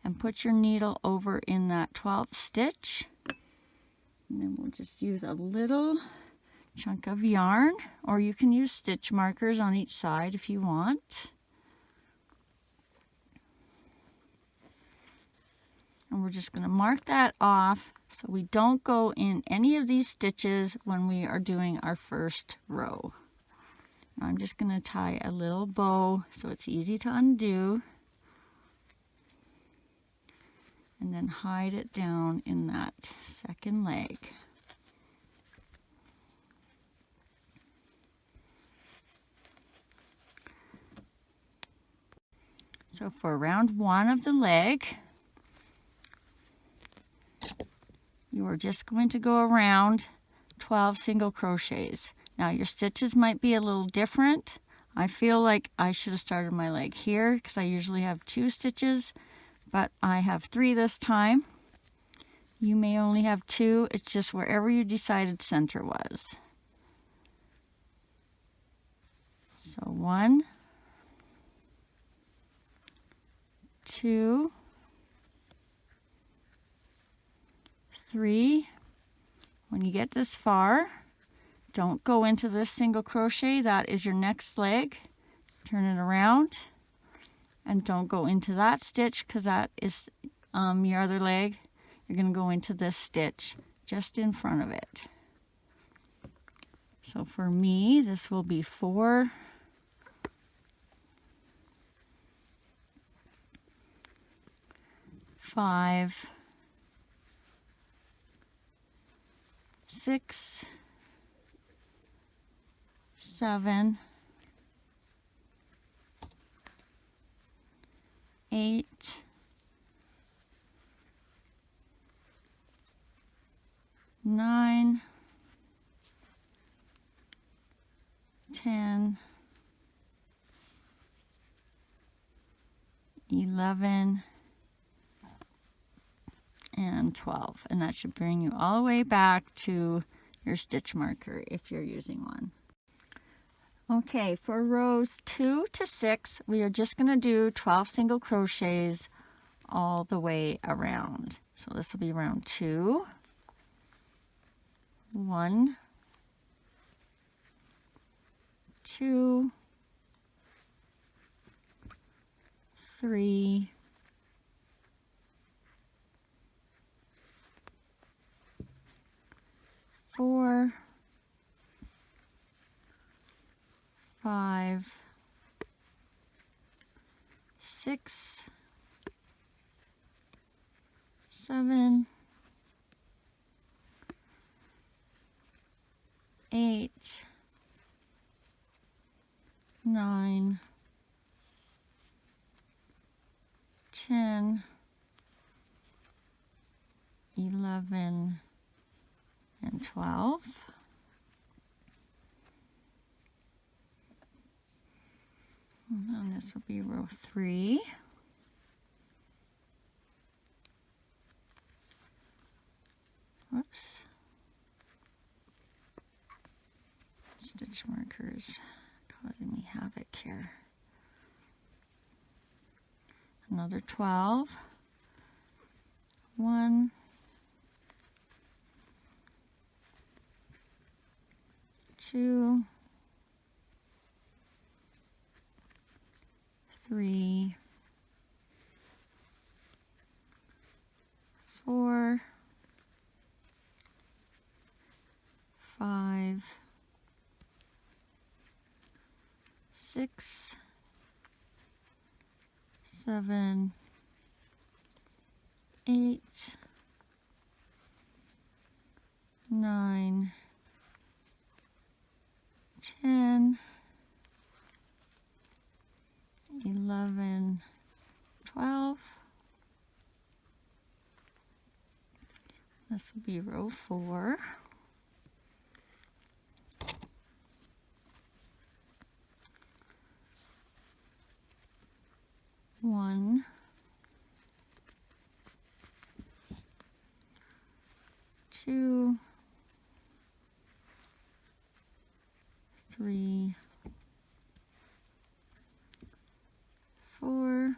And put your needle over in that 12th stitch. And then we'll just use a little chunk of yarn, or you can use stitch markers on each side if you want. And we're just going to mark that off so we don't go in any of these stitches when we are doing our first row. I'm just going to tie a little bow so it's easy to undo. And then hide it down in that second leg. So for round 1 of the leg, you are just going to go around 12 single crochets. Now your stitches might be a little different. I feel like I should have started my leg here because I usually have 2 stitches, but I have 3 this time. You may only have 2. It's just wherever you decided center was. So 1, 2, 3. When you get this far, don't go into this single crochet. That is your next leg. Turn it around. And don't go into that stitch because that is your other leg. You're going to go into this stitch just in front of it. So for me, this will be 4, 5, 6, 7, 8, 9, 10, 11, and 12. And that should bring you all the way back to your stitch marker if you're using one. Okay, for rows 2 to 6, we are just going to do 12 single crochets all the way around. So this will be round 2. 1, 2, 3, 4, 5, 6, 8, 9, 10, 11, and 12. And then this will be row 3. Whoops. Stitch markers causing me havoc here. Another 12. 1, 2, 3, 4, 5, 6, 7, 8, 9, 10, 11, 12. This will be row 4. 1, 2, 3, 4,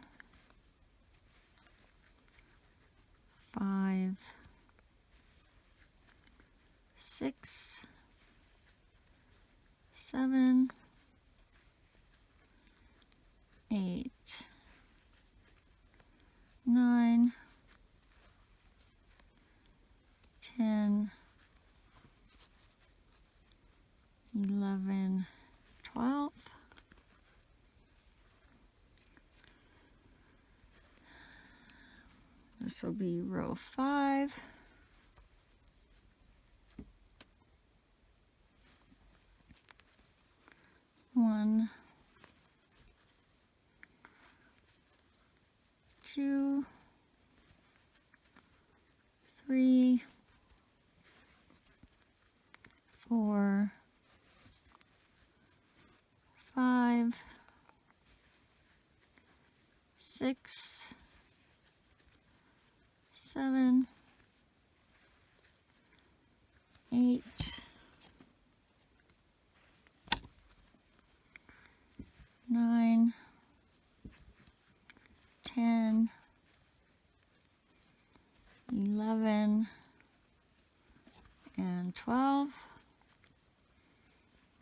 5, 6, 7, 8, 9, 10, 11, 12. This will be row 5. 1, 2, 3, 4, 5, 6, 7, 8, 9, 10, 11, and 12.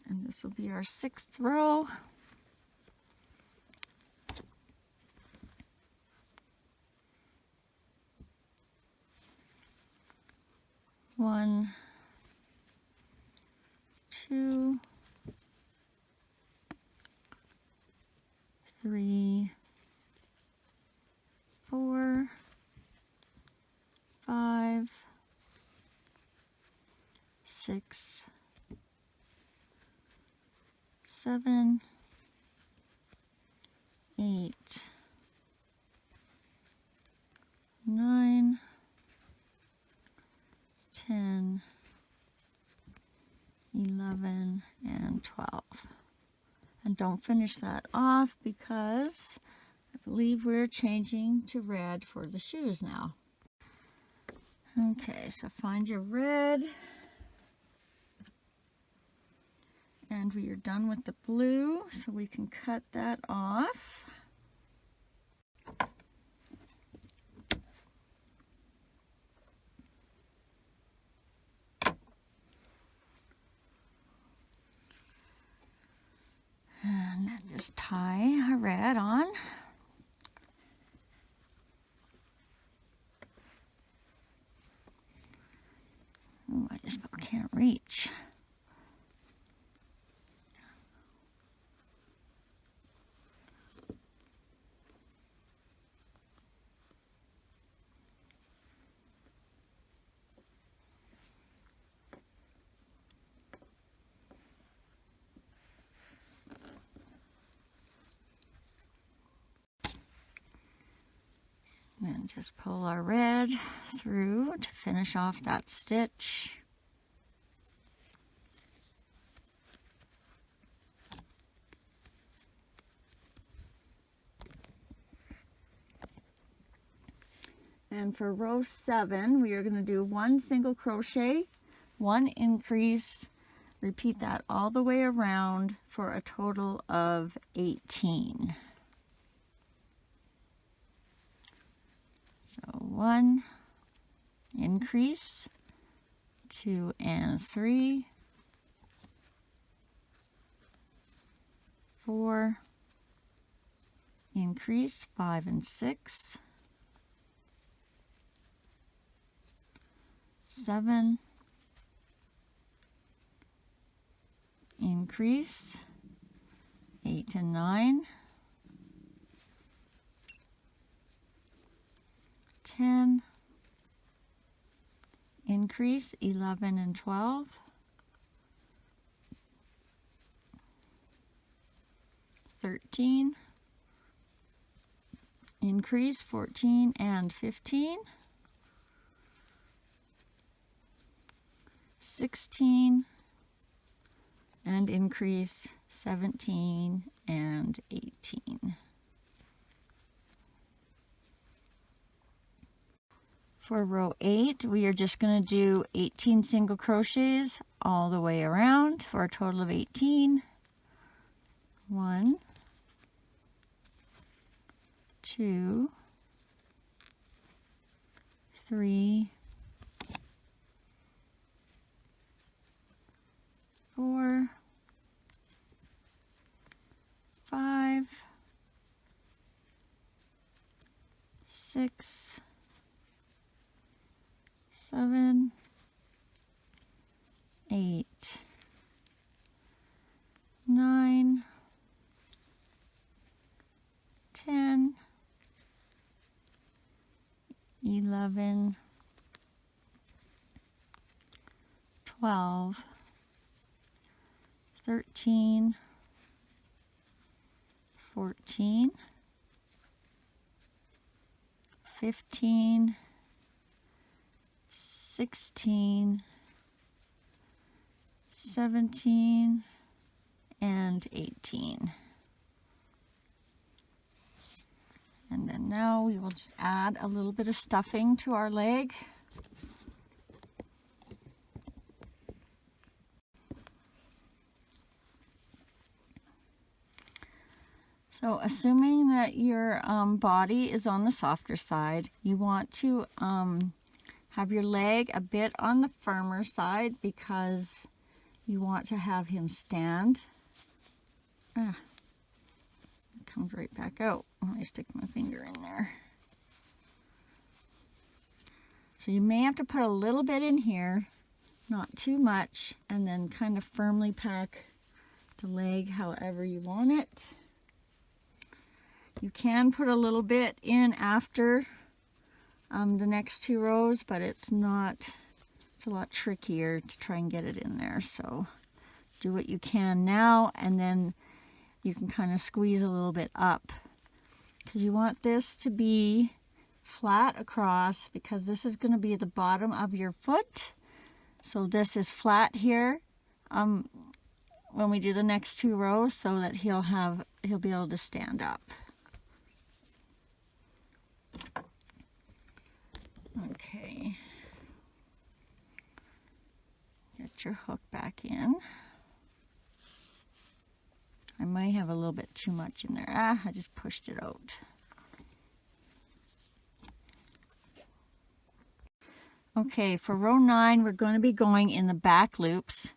And this will be our 6th row. One, 2, 3, 4, 5, 6, 7, 8, 9, 10, 11, and 12. And don't finish that off because I believe we're changing to red for the shoes now. Okay, so find your red. And we are done with the blue, so we can cut that off. And then just tie our red on. Oh, I just about can't reach. Just pull our red through to finish off that stitch. And for row 7, we are going to do 1 single crochet, 1 increase, repeat that all the way around for a total of 18. So 1 increase, 2 and 3, 4, increase, 5 and 6, 7, increase, 8 and 9, 10, increase, 11 and 12, 13, increase, 14 and 15, 16, and increase, 17 and 18. For row 8, we are just going to do 18 single crochets all the way around for a total of 18. 1, 2, 3, 4, 5, 6, 7, 8, 9, 10, 11, 12, 13, 14, 15, 16, 17, and 18. And then now we will just add a little bit of stuffing to our leg. So assuming that your body is on the softer side, you want to have your leg a bit on the firmer side because you want to have him stand. It comes right back out when I stick my finger in there. So you may have to put a little bit in here, not too much, and then kind of firmly pack the leg however you want it. You can put a little bit in after the next 2 rows, but it's a lot trickier to try and get it in there. So do what you can now, and then you can kind of squeeze a little bit up, because you want this to be flat across, because this is going to be the bottom of your foot. So this is flat here when we do the next 2 rows, so that he'll be able to stand up. Okay, get your hook back in. I might have a little bit too much in there. I just pushed it out. Okay, for row 9, we're going to be going in the back loops.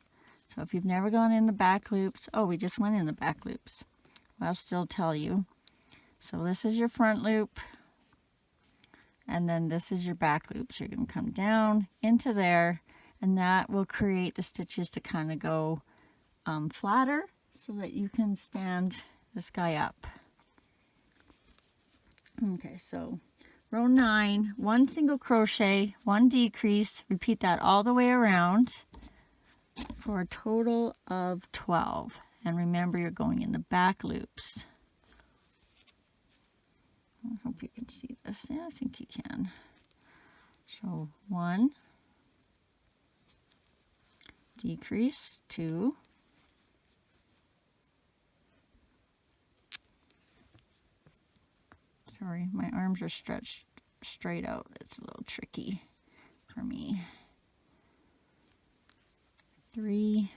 So if you've never gone in the back loops, we just went in the back loops. I'll still tell you. So this is your front loop, and then this is your back loop. So you're going to come down into there, and that will create the stitches to kind of go flatter, so that you can stand this guy up. Okay, so row 9, 1 single crochet, 1 decrease, repeat that all the way around for a total of 12. And remember, you're going in the back loops. I hope you can see this. Yeah, I think you can. So 1, decrease, 2, sorry, my arms are stretched straight out. It's a little tricky for me. 3,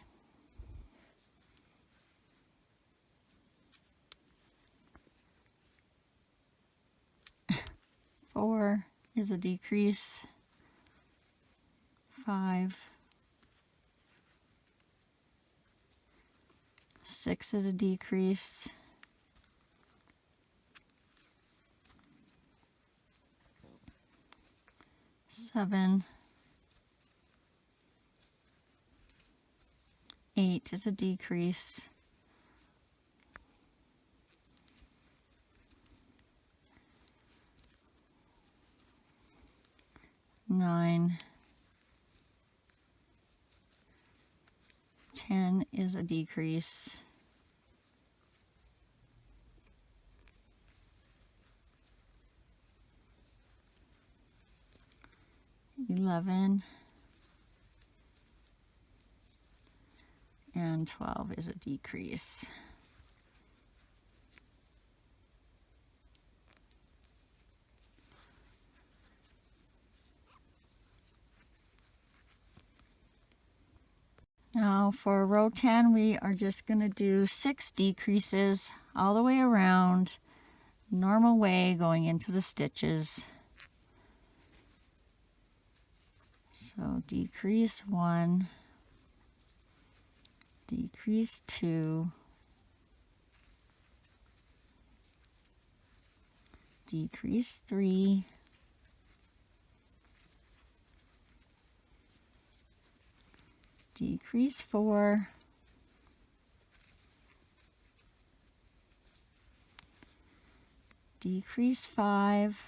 4 is a decrease, 5, 6 is a decrease, 7, 8 is a decrease, 9, 10 is a decrease, 11, and 12 is a decrease. Now for row 10, we are just going to do 6 decreases all the way around, normal way going into the stitches. So decrease 1, decrease 2, decrease 3, decrease 4, decrease 5,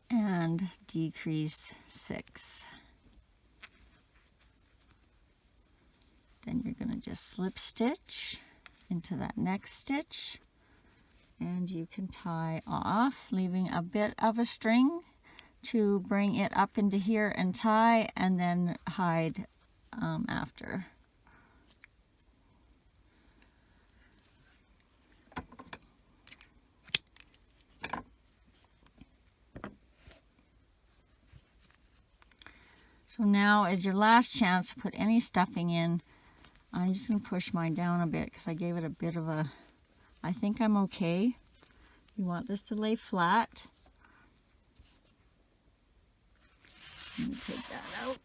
and decrease 6. Then you're going to just slip stitch into that next stitch, and you can tie off, leaving a bit of a string to bring it up into here and tie, and then hide after. So now is your last chance to put any stuffing in. I'm just going to push mine down a bit because I gave it a bit of a, I think I'm okay. You want this to lay flat. Let me take that out.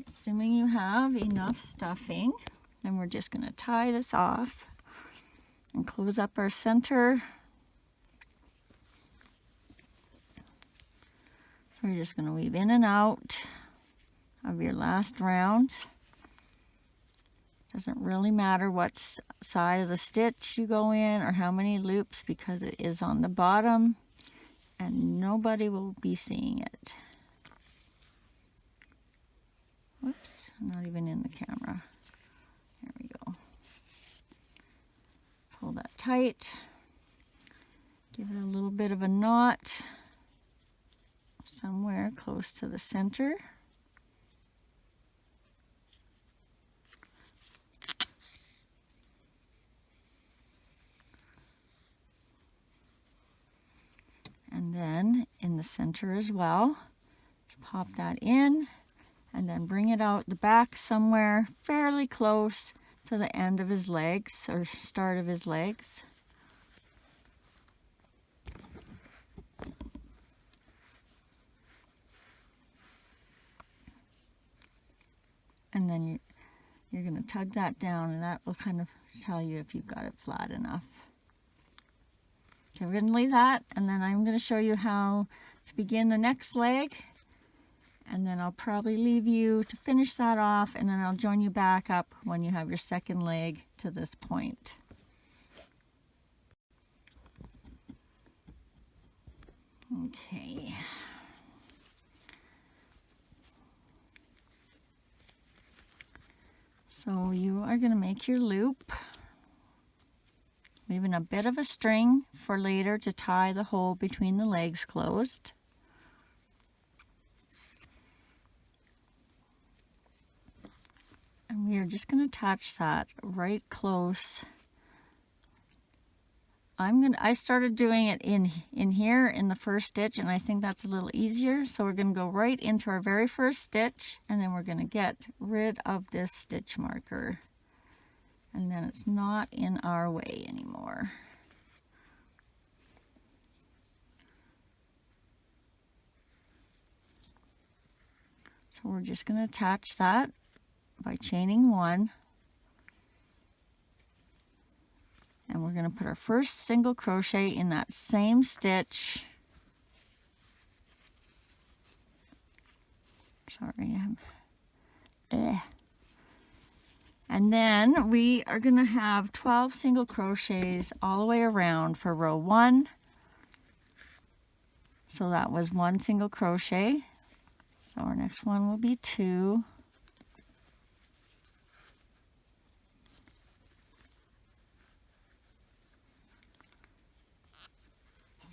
Assuming you have enough stuffing, then we're just going to tie this off and close up our center. So you're just going to weave in and out of your last round. Doesn't really matter what side of the stitch you go in or how many loops, because it is on the bottom and nobody will be seeing it. Whoops, I'm not even in the camera. There we go. Pull that tight. Give it a little bit of a knot somewhere close to the center. And then in the center as well, pop that in and then bring it out the back somewhere fairly close to the end of his legs or start of his legs. And then you're going to tug that down, and that will kind of tell you if you've got it flat enough. Okay, we're going to leave that, and then I'm going to show you how to begin the next leg, and then I'll probably leave you to finish that off, and then I'll join you back up when you have your second leg to this point. Okay. are going to make your loop, leaving a bit of a string for later to tie the hole between the legs closed. And we are just going to attach that right close. I started doing it in here in the first stitch, and I think that's a little easier. So we're going to go right into our very first stitch, and then we're going to get rid of this stitch marker. And then it's not in our way anymore. So we're just going to attach that by chaining 1. And we're going to put our first single crochet in that same stitch. Sorry, and then we are going to have 12 single crochets all the way around for row 1. So that was 1 single crochet. So our next one will be 2.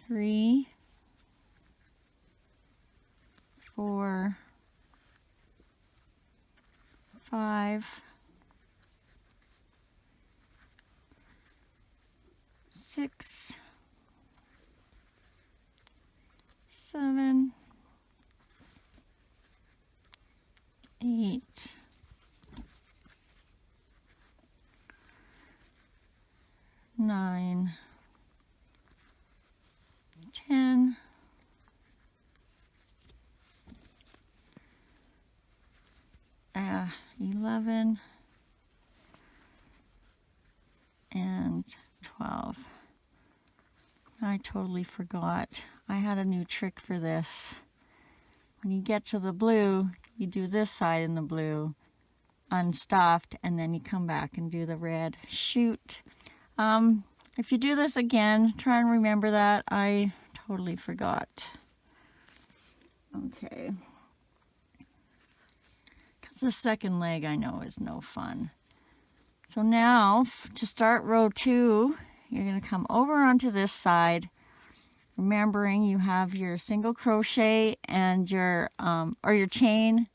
3, 4, 5, 6, 7, 8, 9, 10, 11, and 12. I totally forgot. I had a new trick for this. When you get to the blue, you do this side in the blue, unstuffed, and then you come back and do the red. Shoot. If you do this again, try and remember that. I totally forgot. Okay. Because the second leg I know is no fun. So now, to start row 2, you're going to come over onto this side, remembering you have your single crochet and your chain,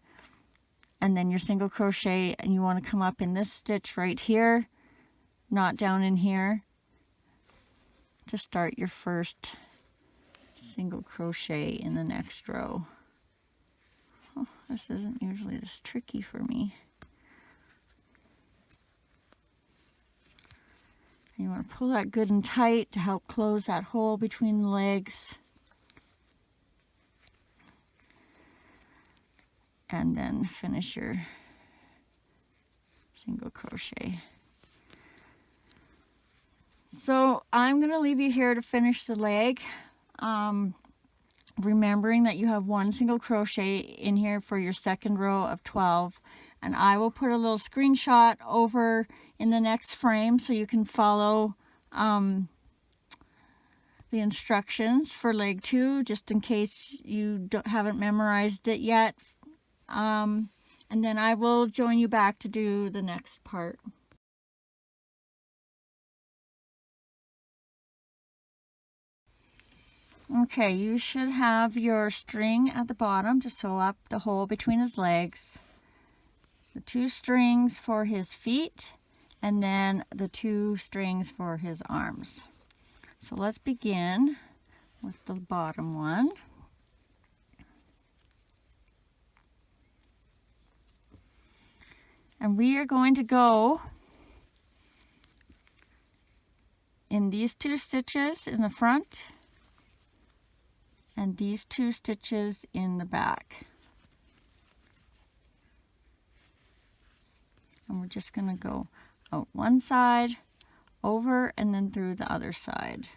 and then your single crochet, and you want to come up in this stitch right here, not down in here, to start your first single crochet in the next row. Oh, this isn't usually this tricky for me. And you want to pull that good and tight to help close that hole between the legs. And then finish your single crochet. So I'm going to leave you here to finish the leg, remembering that you have 1 single crochet in here for your second row of 12, and I will put a little screenshot over in the next frame so you can follow the instructions for leg 2, just in case you haven't memorized it yet. And then I will join you back to do the next part. Okay, you should have your string at the bottom to sew up the hole between his legs, the 2 strings for his feet, and then the 2 strings for his arms. So let's begin with the bottom one. And we are going to go in these 2 stitches in the front and these 2 stitches in the back. And we're just going to go out one side, over, and then through the other side.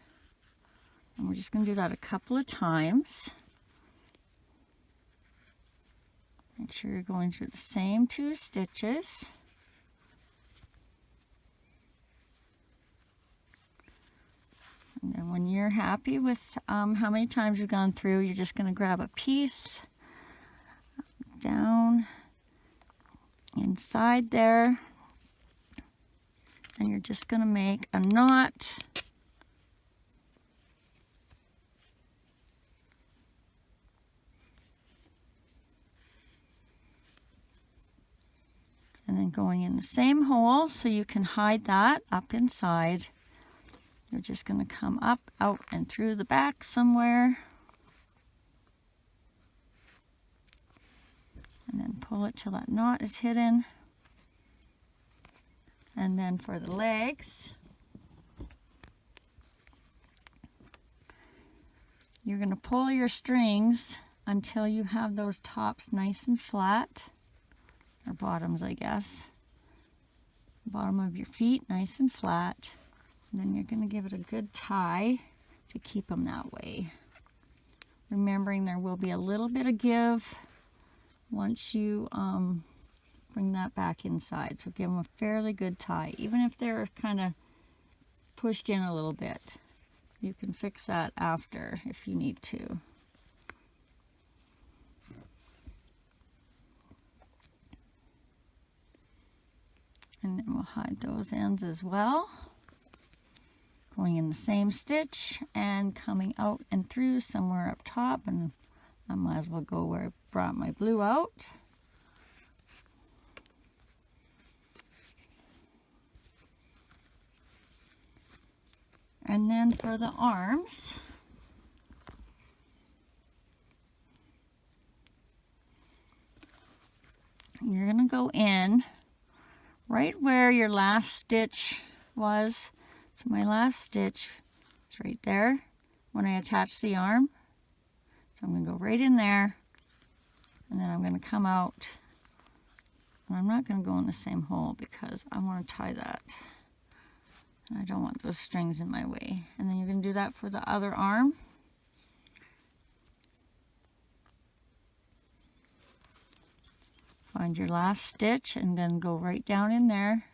And we're just going to do that a couple of times. Make sure you're going through the same 2 stitches. And then when you're happy with how many times you've gone through, you're just going to grab a piece down inside there and you're just going to make a knot. And then going in the same hole so you can hide that up inside. You're just going to come up, out, and through the back somewhere. And then pull it till that knot is hidden. And then for the legs, you're going to pull your strings until you have those tops nice and flat, or bottoms, I guess. Bottom of your feet nice and flat. And then you're going to give it a good tie to keep them that way. Remembering there will be a little bit of give once you bring that back inside. So give them a fairly good tie. Even if they're kind of pushed in a little bit, you can fix that after if you need to. And then we'll hide those ends as well. Going in the same stitch and coming out and through somewhere up top, and I might as well go where I brought my blue out. And then for the arms, you're going to go in right where your last stitch was. So my last stitch is right there when I attach the arm. So I'm going to go right in there, and then I'm going to come out. And I'm not going to go in the same hole because I want to tie that. And I don't want those strings in my way. And then you're going to do that for the other arm. Find your last stitch and then go right down in there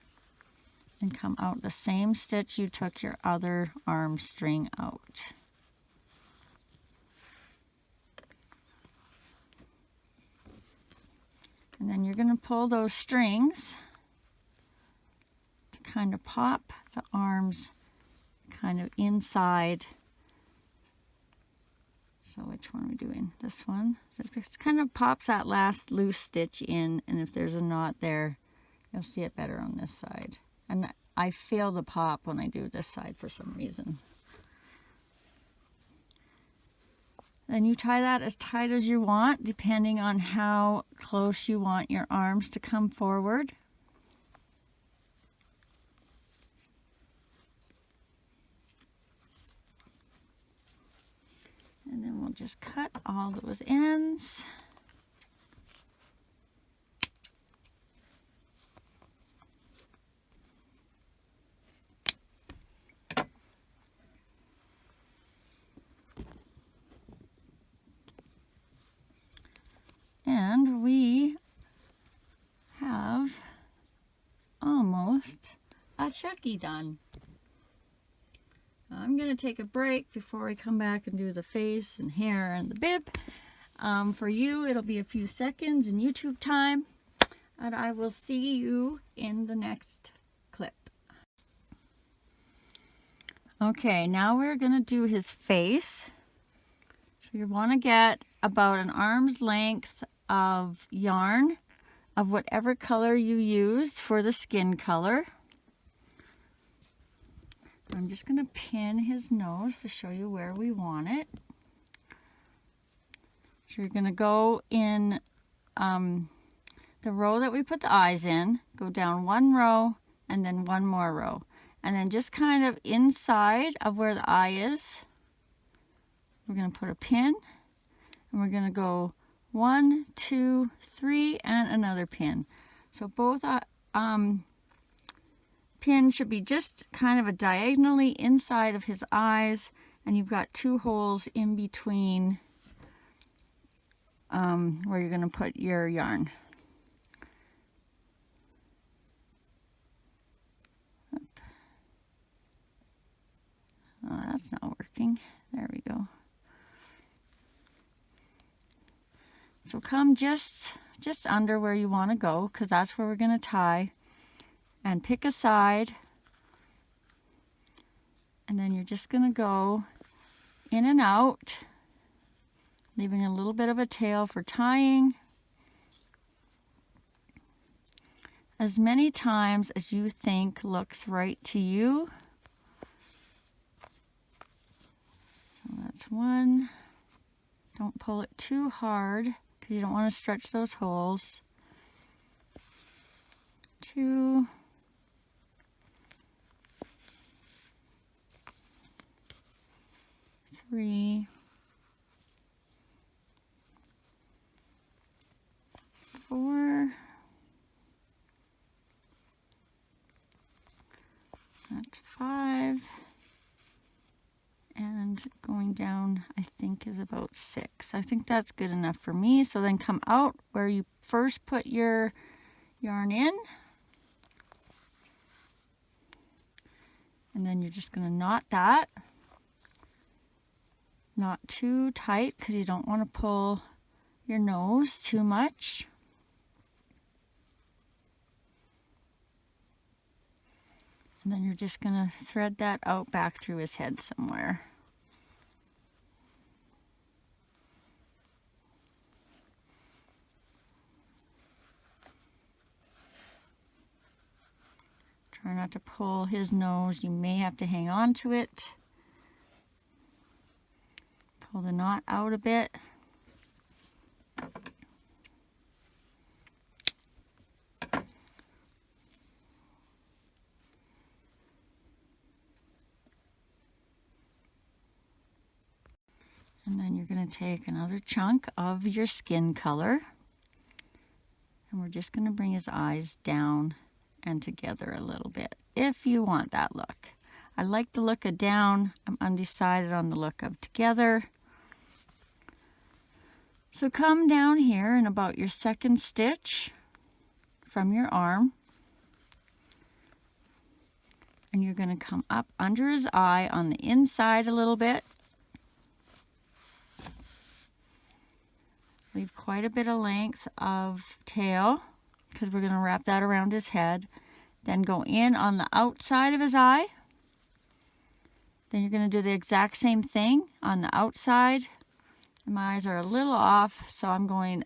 and come out the same stitch you took your other arm string out. And then you're going to pull those strings to kind of pop the arms kind of inside. So which one are we doing? This one. So it kind of pops that last loose stitch in, and if there's a knot there, you'll see it better on this side. And I fail to pop when I do this side for some reason. Then you tie that as tight as you want, depending on how close you want your arms to come forward. And then we'll just cut all those ends. And we have almost a Chucky done. I'm going to take a break before I come back and do the face and hair and the bib. For you, it'll be a few seconds in YouTube time, and I will see you in the next clip. Okay, now we're going to do his face. So you want to get about an arm's length of yarn of whatever color you used for the skin color. I'm just going to pin his nose to show you where we want it. So you're going to go in the row that we put the eyes in, go down one row and then one more row. And then just kind of inside of where the eye is, we're going to put a pin, and we're going to go 1, 2, 3, and another pin. So both pin should be just kind of a diagonally inside of his eyes, and you've got 2 holes in between where you're going to put your yarn. Oh, that's not working. There we go. So come just under where you want to go, because that's where we're going to tie. And pick a side And then you're just going to go in and out, leaving a little bit of a tail for tying. As many times as you think looks right to you. So that's one. Don't pull it too hard because you don't want to stretch those holes. 2. 3. 4. That's 5. And going down, I think, is about 6. I think that's good enough for me. So then come out where you first put your yarn in. And then you're just going to knot that. Not too tight because you don't want to pull your nose too much. And then you're just going to thread that out back through his head somewhere. Try not to pull his nose. You may have to hang on to it. Pull the knot out a bit. And then you're going to take another chunk of your skin color. And we're just going to bring his eyes down and together a little bit, if you want that look. I like the look of down. I'm undecided on the look of together. So come down here in about your second stitch from your arm. And you're going to come up under his eye on the inside a little bit. Leave quite a bit of length of tail because we're going to wrap that around his head. Then go in on the outside of his eye. Then you're going to do the exact same thing on the outside. And my eyes are a little off, so I'm going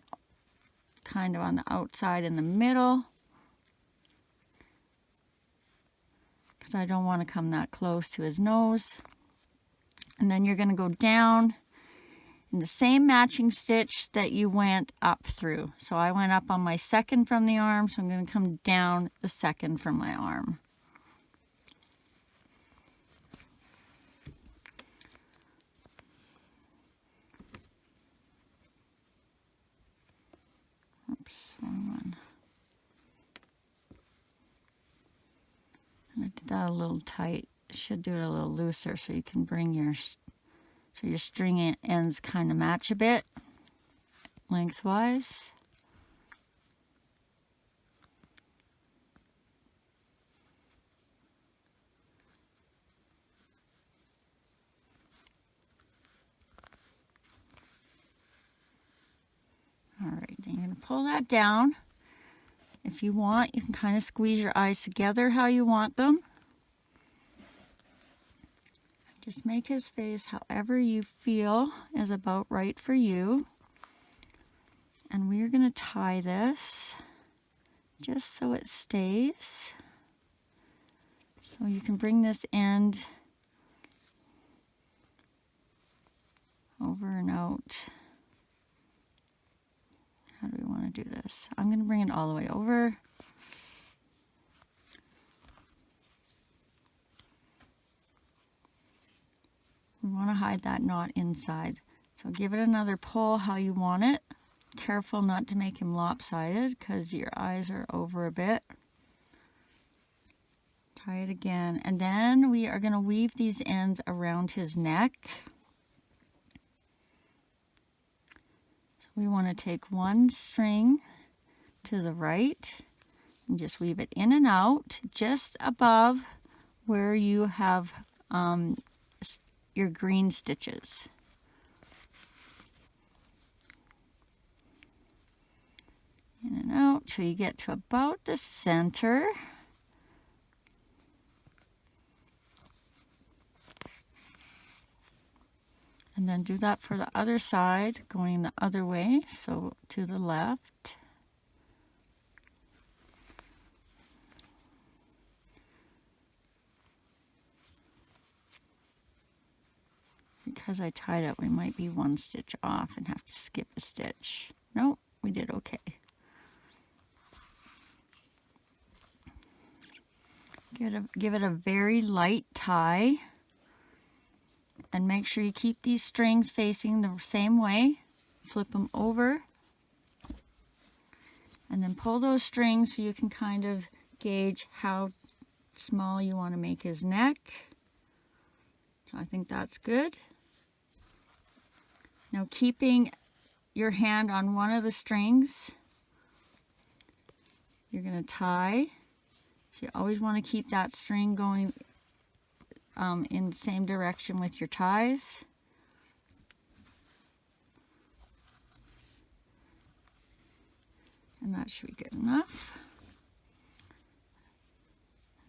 kind of on the outside in the middle because I don't want to come that close to his nose. And then you're going to go down in the same matching stitch that you went up through. So I went up on my second from the arm, so I'm going to come down the second from my arm. Oops, wrong one. I did that a little tight. Should do it a little looser so you can bring your string ends kind of match a bit lengthwise. All right, then you're going to pull that down. If you want, you can kind of squeeze your eyes together how you want them. Just make his face however you feel is about right for you. And we're going to tie this just so it stays. So you can bring this end over and out. How do we want to do this? I'm going to bring it all the way over. We want to hide that knot inside. So give it another pull how you want it. Careful not to make him lopsided because your eyes are over a bit. Tie it again. And then we are going to weave these ends around his neck. So we want to take one string to the right and just weave it in and out just above where you have your green stitches. In and out till you get to about the center. And then do that for the other side, going the other way, so to the left. Because I tied it, we might be one stitch off and have to skip a stitch. Nope, we did okay. Give it a very light tie, and make sure you keep these strings facing the same way. Flip them over, and then pull those strings so you can kind of gauge how small you want to make his neck. So I think that's good. Now, keeping your hand on one of the strings, you're going to tie. So you always want to keep that string going in the same direction with your ties. And that should be good enough.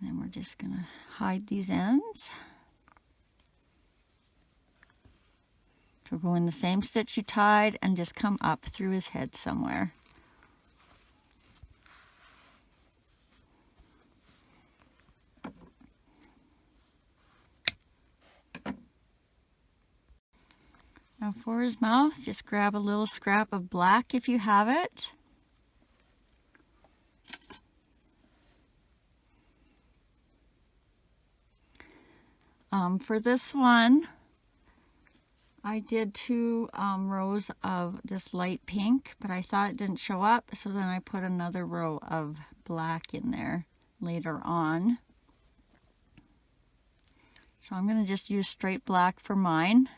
And then we're just going to hide these ends. So go in the same stitch you tied and just come up through his head somewhere. Now for his mouth, just grab a little scrap of black if you have it. For this one, I did 2 rows of this light pink, but I thought it didn't show up, so then I put another row of black in there later on. So I'm going to just use straight black for mine.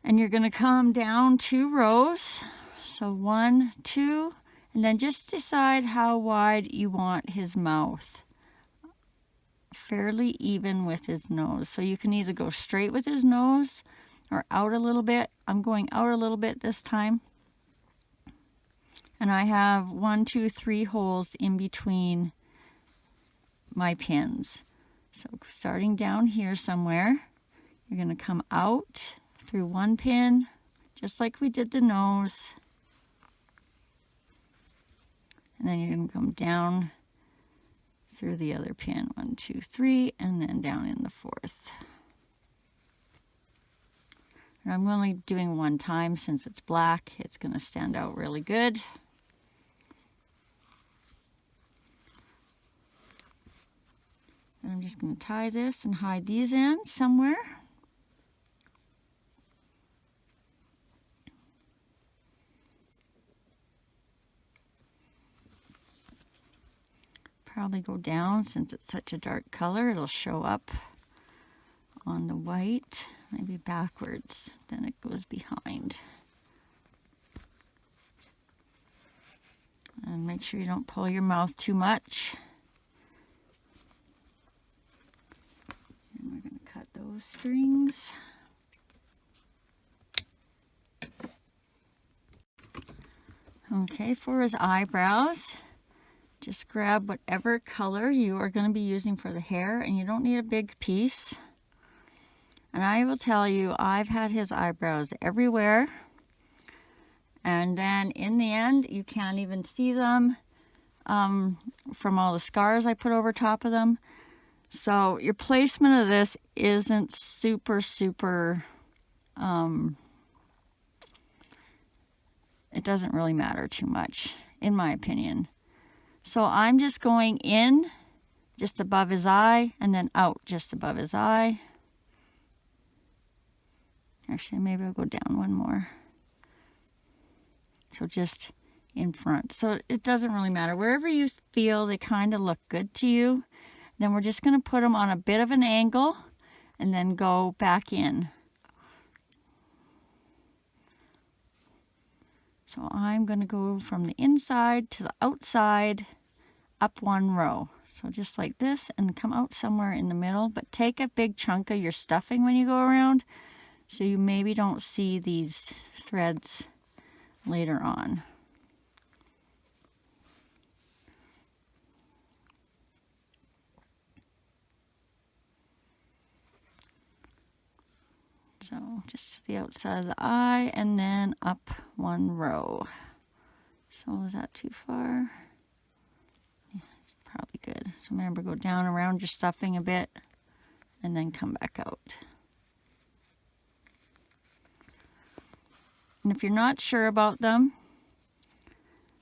And you're going to come down 2 rows, so 1, 2, and then just decide how wide you want his mouth. Fairly even with his nose. So you can either go straight with his nose or out a little bit. I'm going out a little bit this time. And I have 1, 2, 3 holes in between my pins. So starting down here somewhere, you're going to come out through 1 pin, just like we did the nose. And then you're going to come down through the other pin, 1, 2, 3, and then down in the 4th. And I'm only doing 1 time since it's black. It's going to stand out really good. And I'm just going to tie this and hide these ends somewhere. Probably go down since it's such a dark color. It'll show up on the white, maybe backwards, then it goes behind. And make sure you don't pull your mouth too much. And we're going to cut those strings. Okay, for his eyebrows, just grab whatever color you are going to be using for the hair, and you don't need a big piece. And I will tell you, I've had his eyebrows everywhere, and then in the end, you can't even see them from all the scars I put over top of them. So your placement of this isn't super, it doesn't really matter too much, in my opinion. So I'm just going in just above his eye and then out just above his eye. Actually, maybe I'll go down 1 more. So just in front. So it doesn't really matter. Wherever you feel they kind of look good to you, then we're just going to put them on a bit of an angle and then go back in. So I'm going to go from the inside to the outside, up 1 row. So just like this, and come out somewhere in the middle, but take a big chunk of your stuffing when you go around, so you maybe don't see these threads later on. So just to the outside of the eye and then up one row. So is that too far? Yeah, it's probably good. So remember, go down around your stuffing a bit and then come back out. And if you're not sure about them,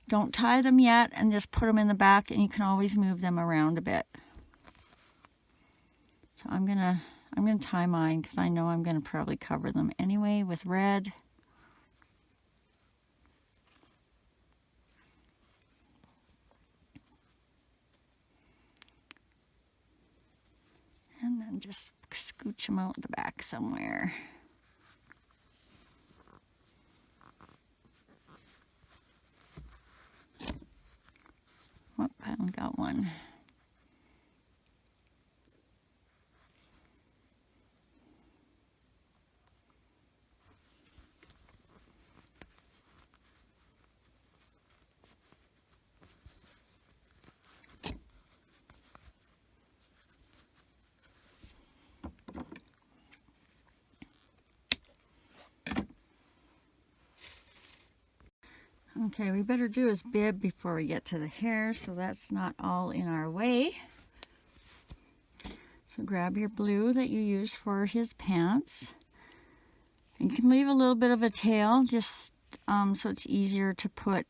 don't tie them yet and just put them in the back, and you can always move them around a bit. So I'm gonna tie mine because I know I'm gonna probably cover them anyway with red. And then just scooch them out the back somewhere. Oh, I only got one. Okay, we better do his bib before we get to the hair, so that's not all in our way. So grab your blue that you use for his pants. You can leave a little bit of a tail just so it's easier to put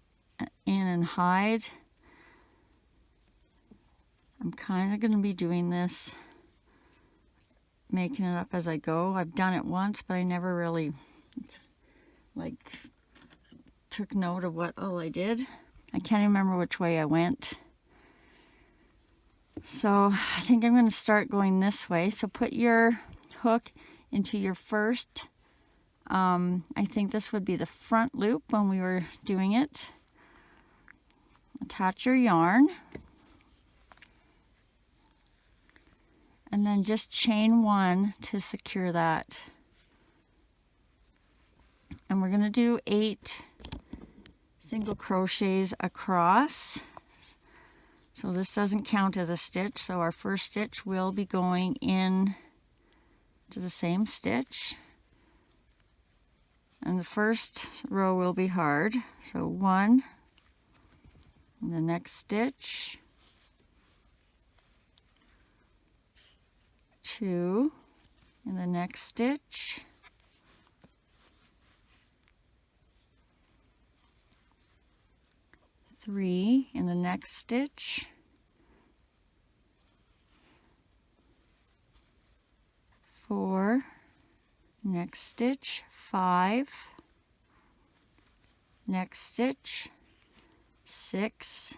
in and hide. I'm kind of going to be doing this, making it up as I go. I've done it once, but I never really took note of what all I did. I can't remember which way I went. So I think I'm going to start going this way. So put your hook into your first, I think this would be the front loop when we were doing it. Attach your yarn. And then just chain one to secure that. And we're going to do 8 single crochets across. So this doesn't count as a stitch, so our first stitch will be going in to the same stitch. And the first row will be hard. So 1, and the next stitch, 2, in the next stitch, 3 in the next stitch, 4, next stitch, 5, next stitch, 6,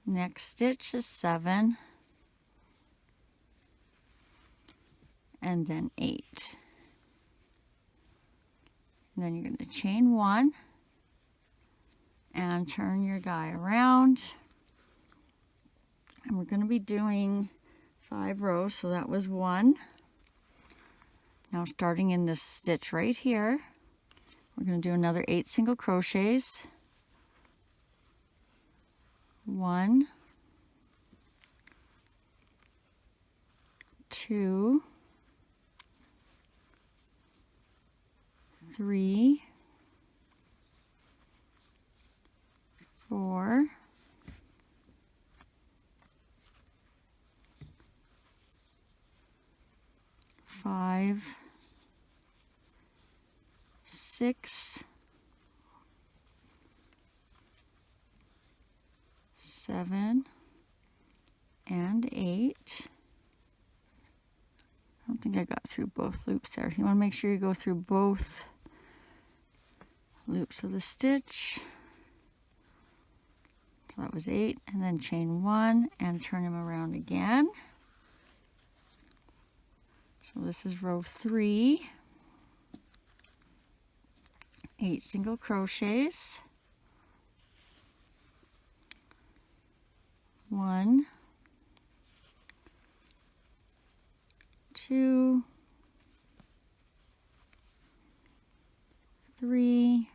next stitch is 7, and then 8. And then you're going to chain 1 and turn your guy around. And we're going to be doing 5 rows, so that was 1. Now starting in this stitch right here, we're going to do another 8 single crochets. 1, 2, 3, 4, 5, 6, 7, and 8. I don't think I got through both loops there. You want to make sure you go through both loops of the stitch. So that was 8, and then chain 1 and turn them around again. So this is row 3, 8 single crochets, 1, 2, 3,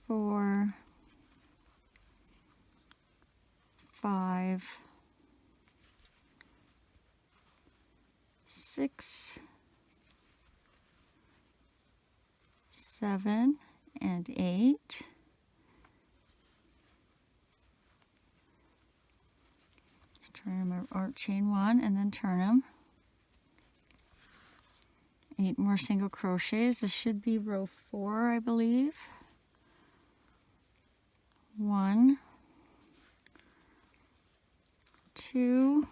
4, 5, 6, 7, and 8. Try to remember, or chain 1 and then turn them. 8 more single crochets. This should be row 4, I believe. 1, 2,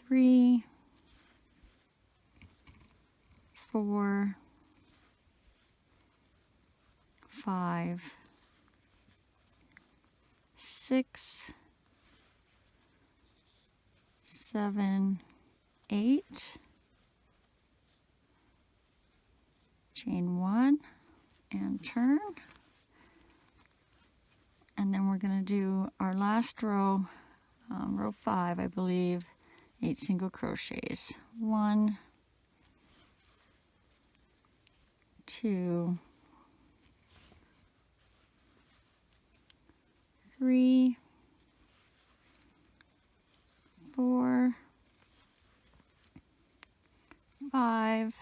3, 4, 5, 6, 7, 8. Chain 1 and turn. And then we're going to do our last row, row 5, I believe, 8 single crochets. 1, 2, 3, 4, 5,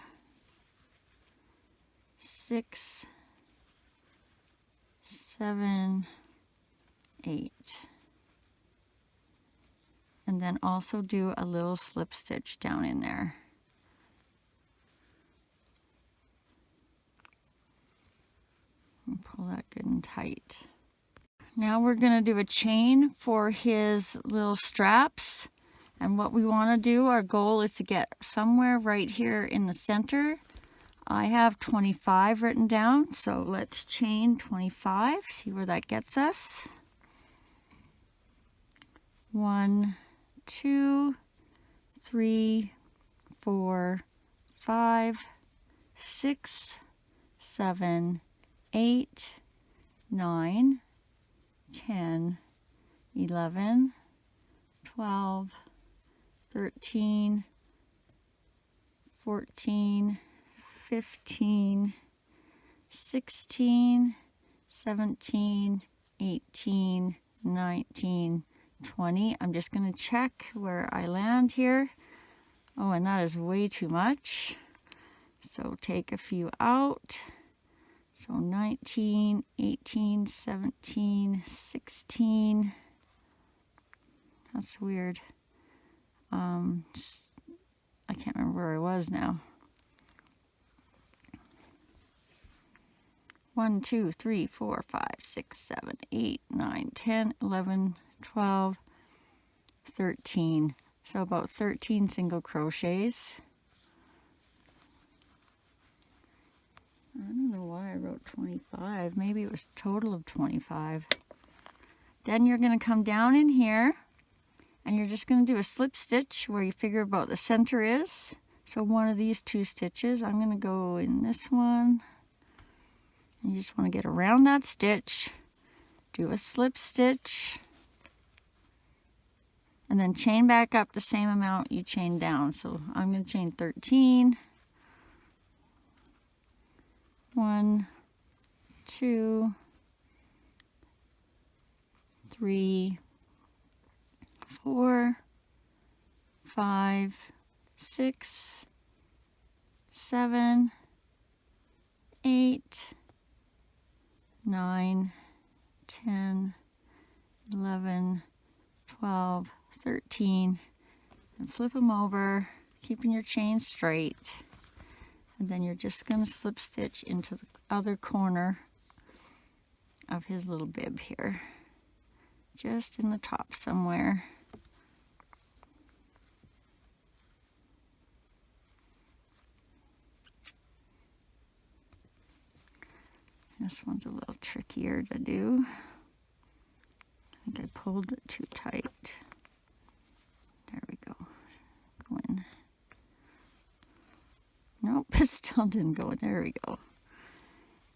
6, 7, 8. And then also do a little slip stitch down in there. And pull that good and tight. Now we're going to do a chain for his little straps. And what we want to do, our goal is to get somewhere right here in the center. I have 25 written down, so let's chain 25, see where that gets us. 1, 2, 3, 4, 5, 6, 7, 8, 9, 10, 11, 12, 13, 14, 15, 16, 17, 18, 19, 20. I'm just going to check where I land here. Oh, and that is way too much. So take a few out. So 19, 18, 17, 16. That's weird. I can't remember where I was now. 1, 2, 3, 4, 5, 6, 7, 8, 9, 10, 11, 12, 13. So about 13 single crochets. I don't know why I wrote 25. Maybe it was a total of 25. Then you're going to come down in here and you're just going to do a slip stitch where you figure about the center is. So one of these 2 stitches, I'm going to go in this one. You just want to get around that stitch, do a slip stitch, and then chain back up the same amount you chained down. So I'm going to chain 13. 1, 2, 3, 4, 5, 6, 7, 8, 9, 10, 11, 12, 13, and flip them over, keeping your chain straight. And then you're just going to slip stitch into the other corner of his little bib here, just in the top somewhere. This one's a little trickier to do. I think I pulled it too tight. There we go. Go in. Nope, it still didn't go. There we go.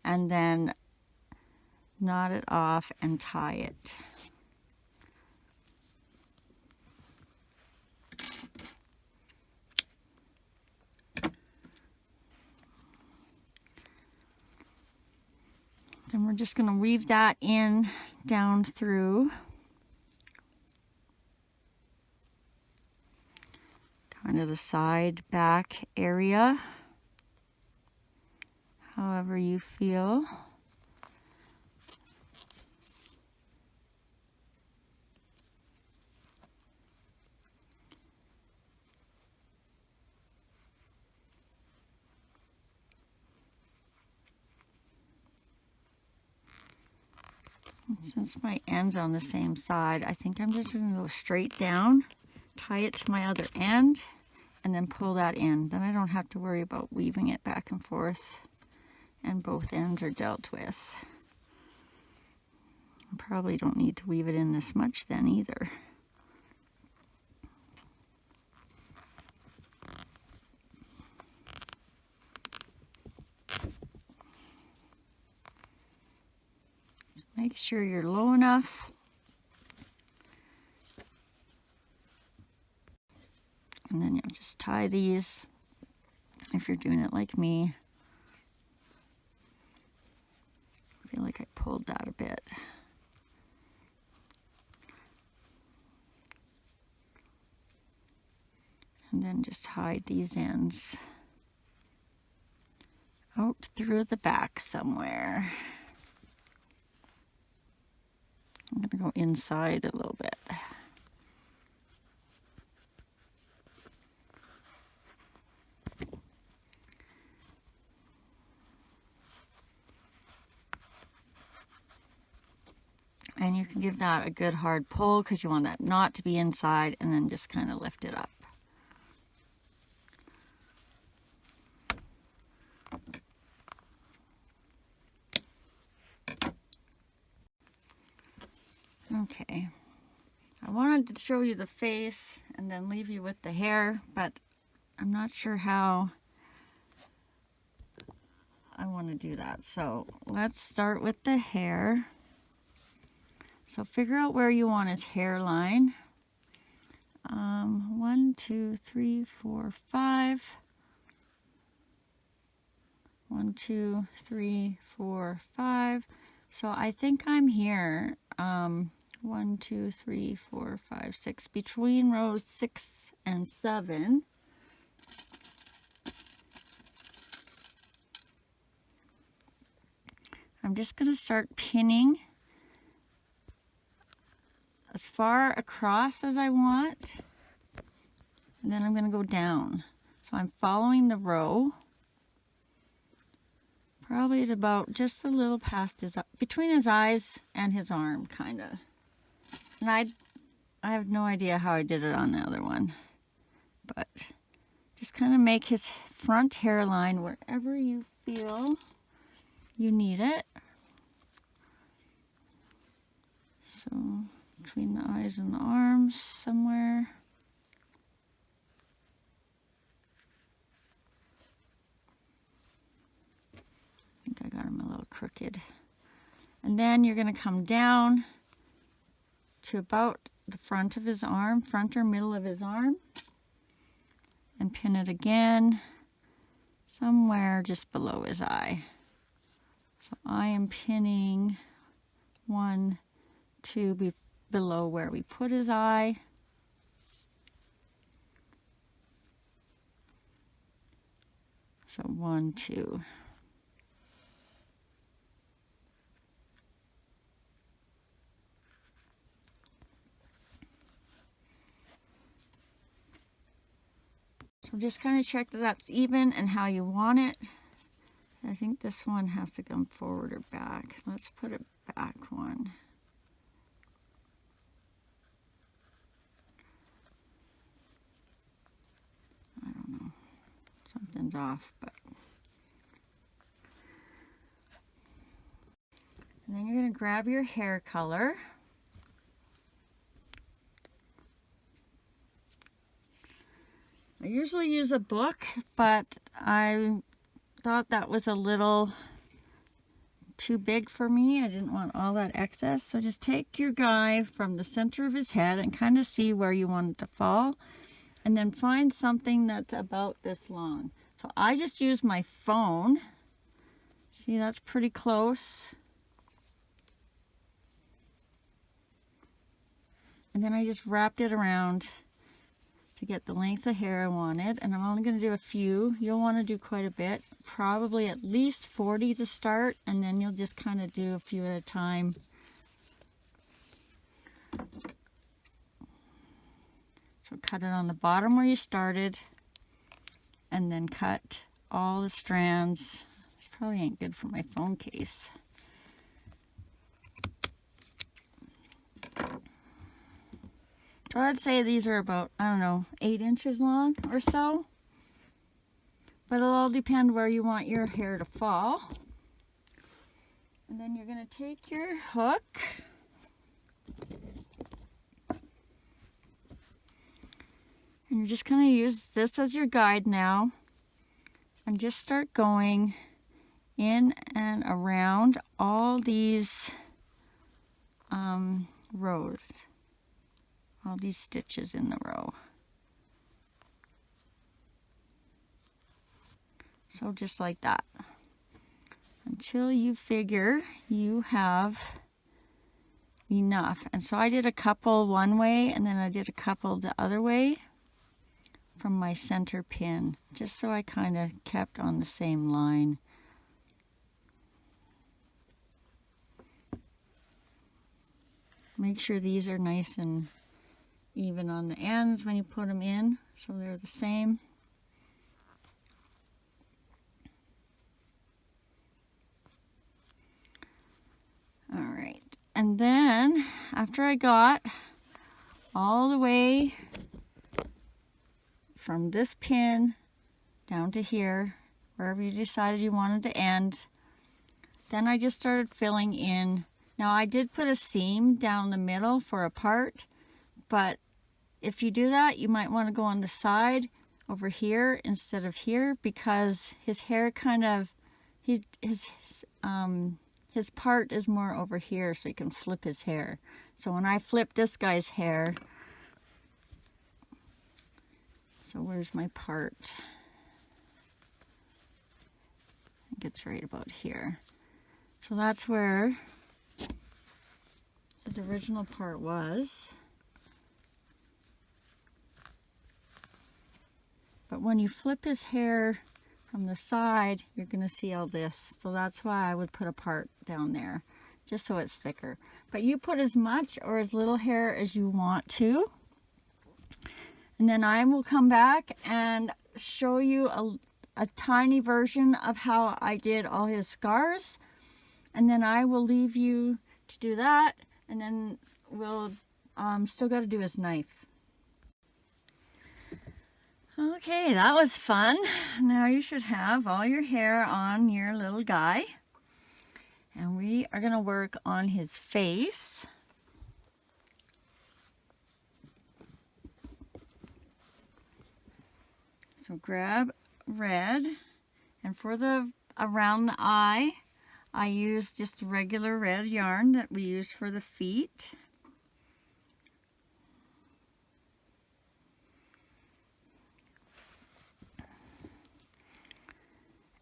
And then knot it off and tie it. Then we're just going to weave that in down through. kind of the side back area, however you feel. Since my end's on the same side, I think I'm just going to go straight down, tie it to my other end, and then pull that in. Then I don't have to worry about weaving it back and forth, and both ends are dealt with. I probably don't need to weave it in this much then either. Make sure you're low enough. And then you'll just tie these if you're doing it like me. I feel like I pulled that a bit. And then just hide these ends out through the back somewhere. I'm going to go inside a little bit. And you can give that a good hard pull because you want that knot to be inside, and then just kind of lift it up. Okay, I wanted to show you the face and then leave you with the hair, but I'm not sure how I want to do that. So let's start with the hair. So figure out where you want his hairline. 1, 2, 3, 4, 5. 1, 2, 3, 4, 5. So I think I'm here. 1, 2, 3, 4, 5, 6. Between rows 6 and 7. I'm just going to start pinning as far across as I want, and then I'm going to go down. So I'm following the row, probably at about just a little past his, between his eyes and his arm, kind of. And I have no idea how I did it on the other one, but just kind of make his front hairline wherever you feel you need it. So between the eyes and the arms somewhere. I think I got him a little crooked. And then you're going to come down to about the front of his arm, front or middle of his arm, and pin it again somewhere just below his eye. So I am pinning 1, 2 below where we put his eye. So 1, 2. So just kind of check that that's even and how you want it. I think this one has to come forward or back. Let's put it back one. I don't know. Something's off, but. And then you're going to grab your hair color. I usually use a book, but I thought that was a little too big for me. I didn't want all that excess. So just take your guy from the center of his head and kind of see where you want it to fall. And then find something that's about this long. So I just use my phone. See, that's pretty close. And then I just wrapped it around to get the length of hair I wanted, and I'm only going to do a few. You'll want to do quite a bit, probably at least 40 to start, and then you'll just kind of do a few at a time. So cut it on the bottom where you started, and then cut all the strands. This probably ain't good for my phone case. So I'd say these are about, I don't know, 8 inches long or so. But it'll all depend where you want your hair to fall. And then you're going to take your hook. And you're just going to use this as your guide now. And just start going in and around all these rows. All these stitches in the row. So just like that. Until you figure you have enough. And so I did a couple one way and then I did a couple the other way from my center pin, just so I kind of kept on the same line. Make sure these are nice and even on the ends when you put them in, so they're the same. All right, and then after I got all the way from this pin down to here, wherever you decided you wanted to end, then I just started filling in. Now I did put a seam down the middle for a part, but if you do that, you might want to go on the side over here instead of here, because his hair kind of, his part is more over here, so you can flip his hair. So when I flip this guy's hair, so where's my part? I think it's right about here. So that's where his original part was. But when you flip his hair from the side, you're going to see all this. So that's why I would put a part down there, just so it's thicker. But you put as much or as little hair as you want to. And then I will come back and show you a tiny version of how I did all his scars. And then I will leave you to do that. And then we'll still got to do his knife. Okay, that was fun. Now you should have all your hair on your little guy. And we are going to work on his face. So grab red, and for the around the eye, I use just regular red yarn that we use for the feet.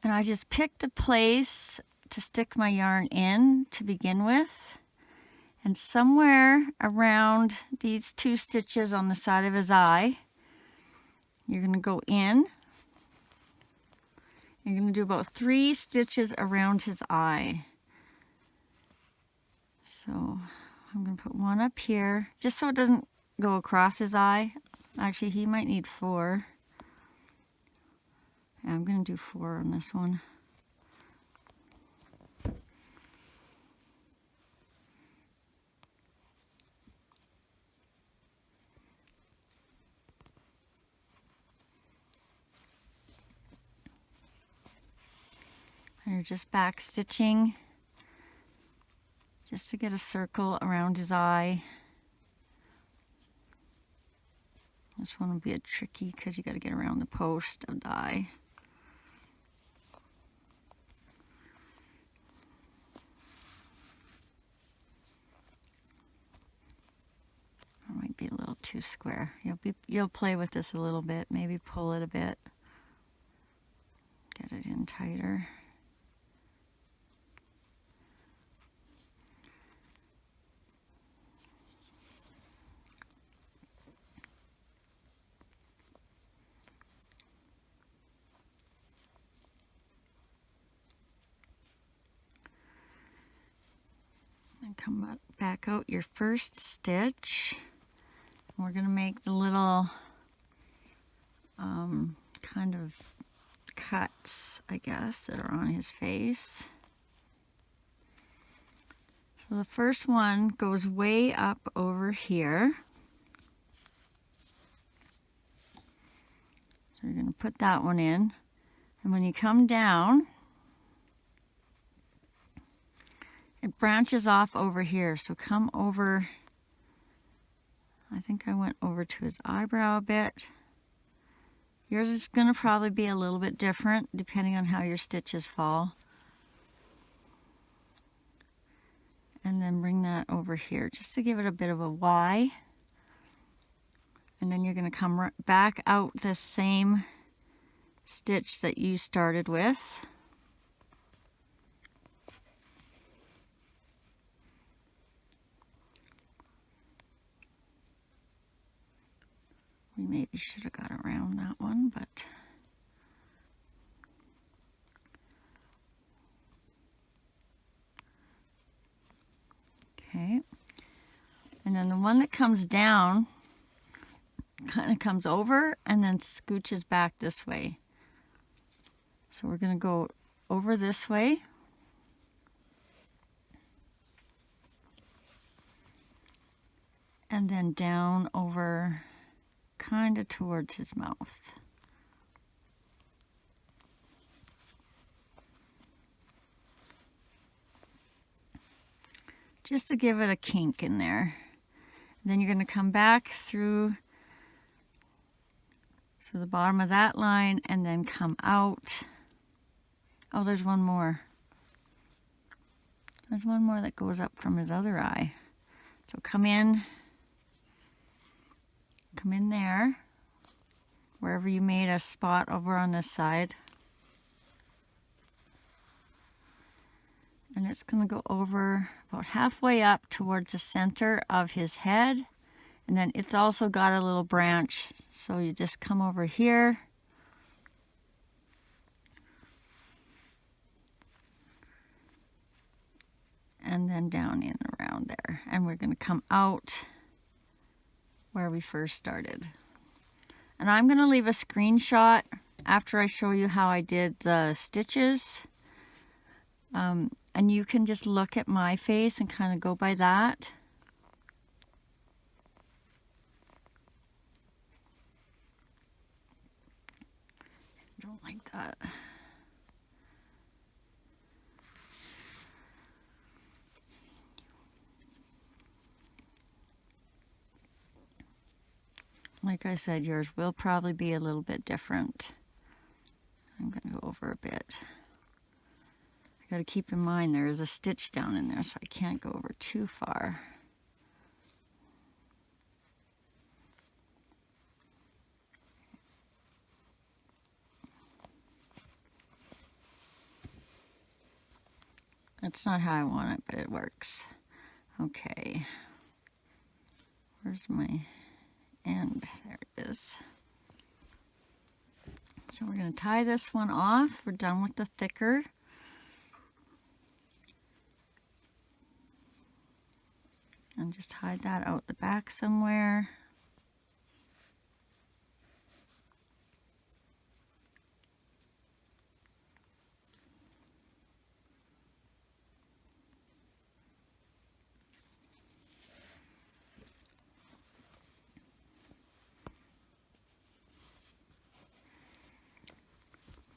And I just picked a place to stick my yarn in to begin with. And somewhere around these 2 stitches on the side of his eye, you're going to go in. You're going to do about 3 stitches around his eye. So I'm going to put one up here, just so it doesn't go across his eye. Actually, he might need 4. Yeah, I'm going to do 4 on this one. And you're just back stitching just to get a circle around his eye. This one will be a tricky because you got to get around the post of the eye. It might be a little too square. You'll play with this a little bit, maybe pull it a bit. Get it in tighter. And come back out your first stitch. We're going to make the little kind of cuts, I guess, that are on his face. So the first one goes way up over here. So you're going to put that one in. And when you come down, it branches off over here. So come over, I think I went over to his eyebrow a bit. Yours is going to probably be a little bit different depending on how your stitches fall. And then bring that over here just to give it a bit of a Y. And then you're going to come back out the same stitch that you started with. We maybe should have got around that one, but okay. And then the one that comes down kind of comes over and then scooches back this way. So we're going to go over this way. And then down over kind of towards his mouth. Just to give it a kink in there. Then you're going to come back through to the bottom of that line and then come out. Oh, there's one more. There's one more that goes up from his other eye. So come in there, wherever you made a spot over on this side. And it's going to go over about halfway up towards the center of his head. And then it's also got a little branch. So you just come over here. And then down in around there. And we're going to come out where we first started. And I'm going to leave a screenshot after I show you how I did the stitches. And you can just look at my face and kind of go by that. I don't like that. Like I said, yours will probably be a little bit different. I'm going to go over a bit. I got to keep in mind there is a stitch down in there, so I can't go over too far. That's not how I want it, but it works. Okay. Where's my end? There it is. So we're going to tie this one off. We're done with the thicker. And just hide that out the back somewhere.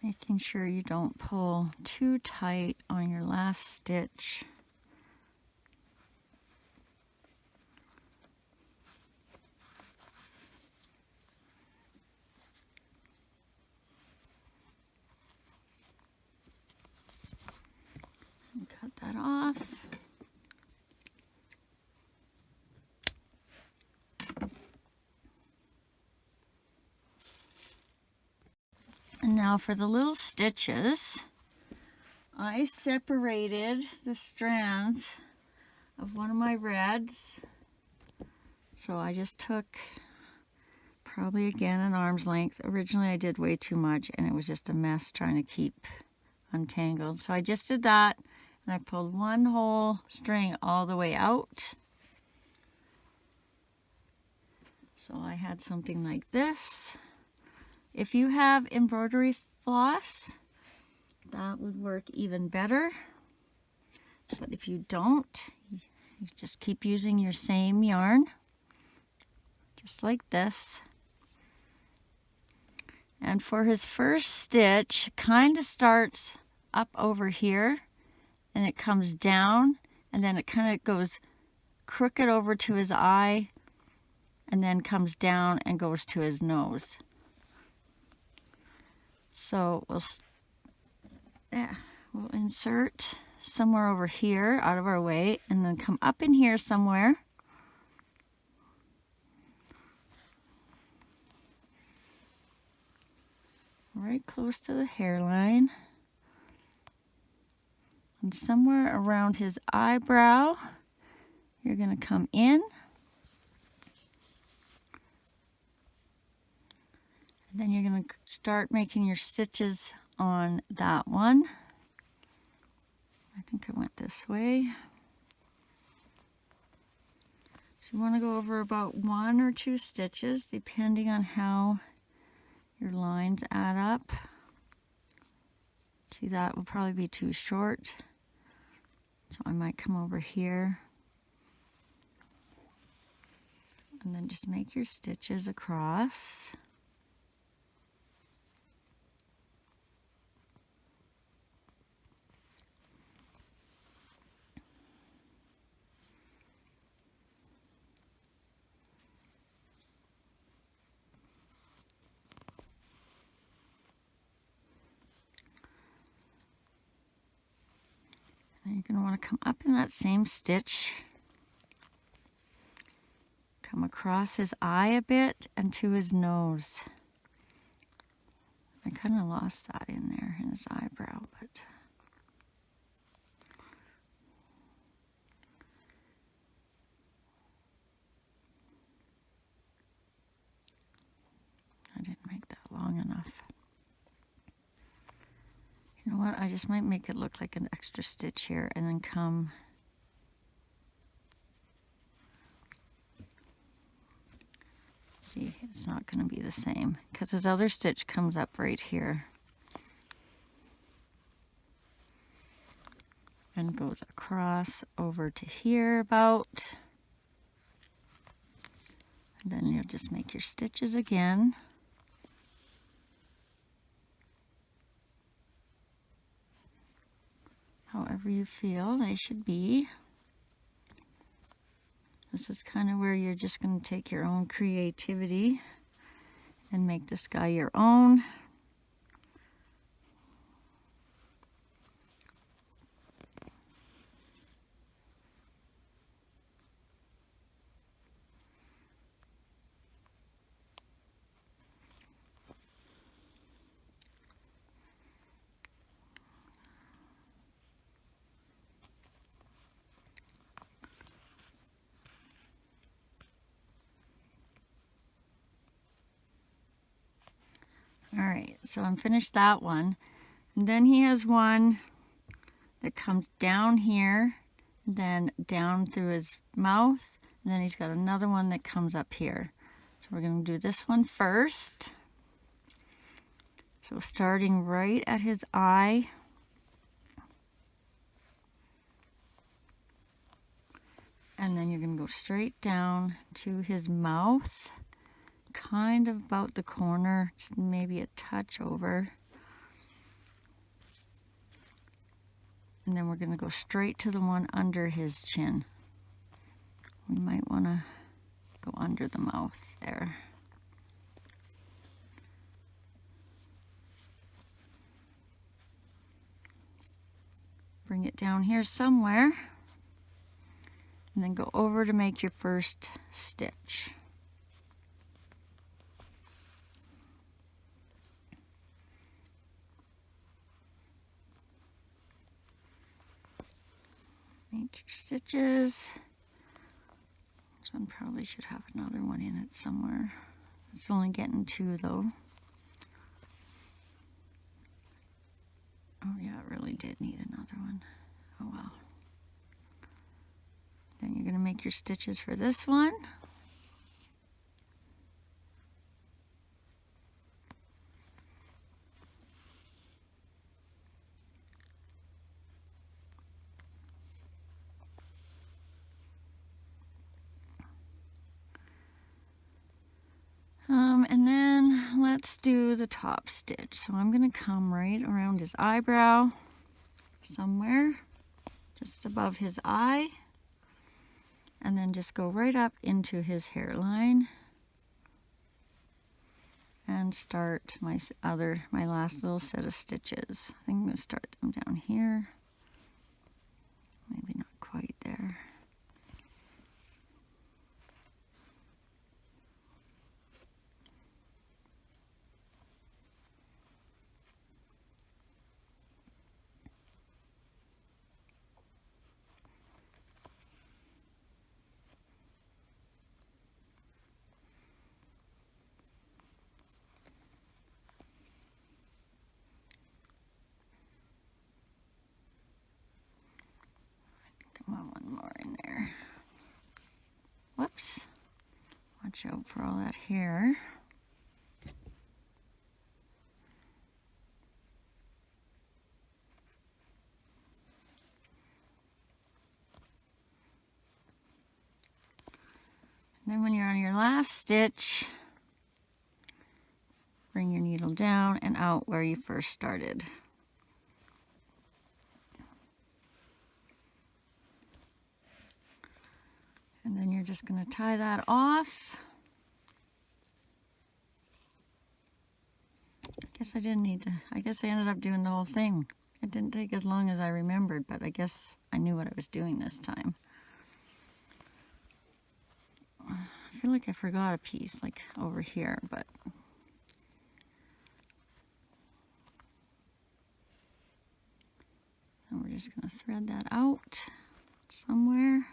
Making sure you don't pull too tight on your last stitch. And cut that off. And now for the little stitches, I separated the strands of one of my reds. So I just took probably again an arm's length. Originally I did way too much and it was just a mess trying to keep untangled. So I just did that And I pulled one whole string all the way out. So I had something like this. If you have embroidery floss, that would work even better. But if you don't, you just keep using your same yarn, just like this. And for his first stitch, kind of starts up over here, and it comes down, and then it kind of goes crooked over to his eye, and then comes down and goes to his nose. So we'll insert somewhere over here out of our way, and then come up in here somewhere. Right close to the hairline. And somewhere around his eyebrow, you're going to come in. And then you're going to start making your stitches on that one. I think I went this way. So you want to go over about 1 or 2 stitches, depending on how your lines add up. See, that will probably be too short. So I might come over here. And then just make your stitches across. And you're going to want to come up in that same stitch, come across his eye a bit and to his nose. I kind of lost that in there in his eyebrow, but I didn't make that long enough. You know what, I just might make it look like an extra stitch here and then come see, it's not going to be the same because his other stitch comes up right here and goes across over to here about, and then you'll just make your stitches again. However you feel they should be. This is kind of where you're just going to take your own creativity and make this guy your own. Alright, so I'm finished that one. And then he has one that comes down here, then down through his mouth, and then he's got another one that comes up here. So we're going to do this one first. So starting right at his eye. And then you're going to go straight down to his mouth. Kind of about the corner, just maybe a touch over. And then we're going to go straight to the one under his chin. We might want to go under the mouth there. Bring it down here somewhere. And then go over to make your first stitch. Make your stitches. This one probably should have another one in it somewhere. It's only getting 2 though. Oh yeah, it really did need another one. Oh well. Then you're going to make your stitches for this one. And then let's do the top stitch. So I'm going to come right around his eyebrow, somewhere just above his eye, and then just go right up into his hairline and start my last little set of stitches. I think I'm going to start them down here. Maybe not quite there. Come on, one more in there. Whoops. Watch out for all that hair. And then when you're on your last stitch, bring your needle down and out where you first started. And then you're just going to tie that off. I guess I didn't need to, I guess I ended up doing the whole thing. It didn't take as long as I remembered, but I guess I knew what I was doing this time. I feel like I forgot a piece, like over here, but so we're just going to thread that out somewhere.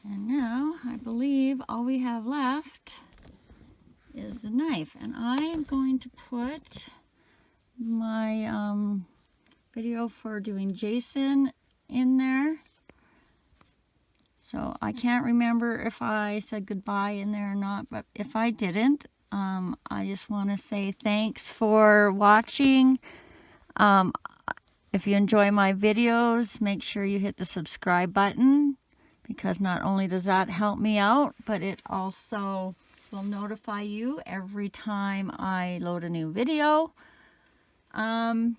And now I believe all we have left is the knife, and I am going to put my video for doing Jason in there. So I can't remember if I said goodbye in there or not, but if I didn't, I just want to say thanks for watching. If you enjoy my videos, make sure you hit the subscribe button, because not only does that help me out, but it also will notify you every time I load a new video. I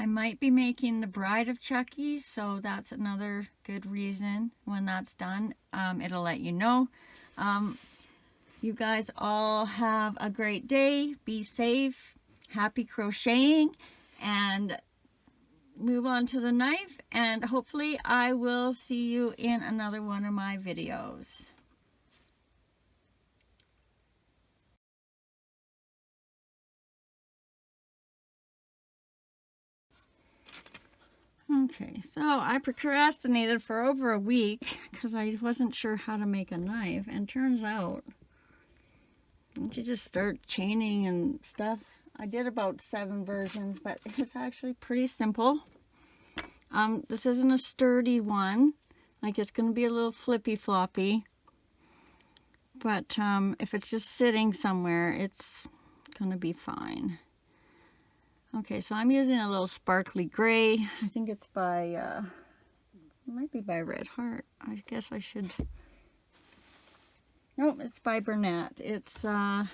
might be making the Bride of Chucky, so that's another good reason. When that's done, it'll let you know. You guys all have a great day. Be safe. Happy crocheting. And move on to the knife. And hopefully I will see you in another one of my videos. Okay, so I procrastinated for over a week because I wasn't sure how to make a knife, and turns out, don't you just start chaining and stuff? I did about 7 versions, but it's actually pretty simple. This isn't a sturdy one, like it's going to be a little flippy floppy, but if it's just sitting somewhere, it's going to be fine. Okay, so I'm using a little sparkly gray. I think it's by, it might be by Red Heart. I guess I should, nope, it's by Bernat. It's, where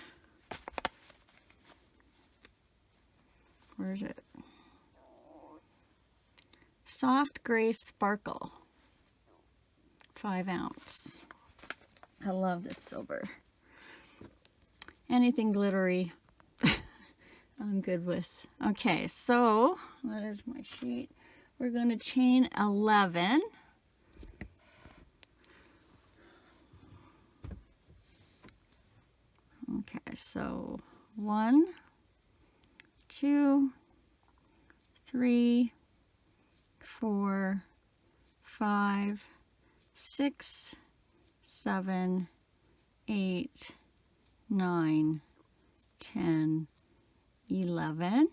is it? Soft Gray Sparkle, 5 ounce. I love this silver. Anything glittery, I'm good with. Okay, so there's my sheet. We're going to chain 11. Okay, so 1, 2, 3, 4, 5, 6, 7, 8, 9, 10, 11.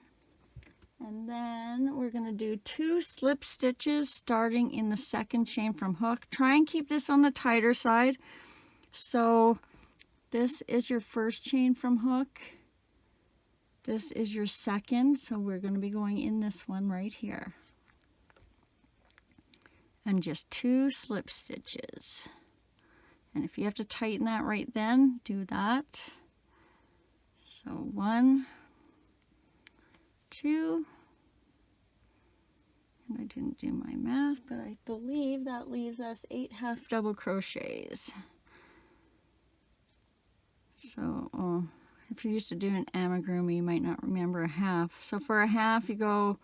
And then we're going to do 2 slip stitches starting in the second chain from hook. Try and keep this on the tighter side. So this is your first chain from hook. This is your second, so we're going to be going in this one right here. And just 2 slip stitches. And if you have to tighten that right then, do that. So 1, 2, and I didn't do my math, but I believe that leaves us 8 half double crochets. So, if you're used to doing amigurumi, you might not remember a half. So for a half, you go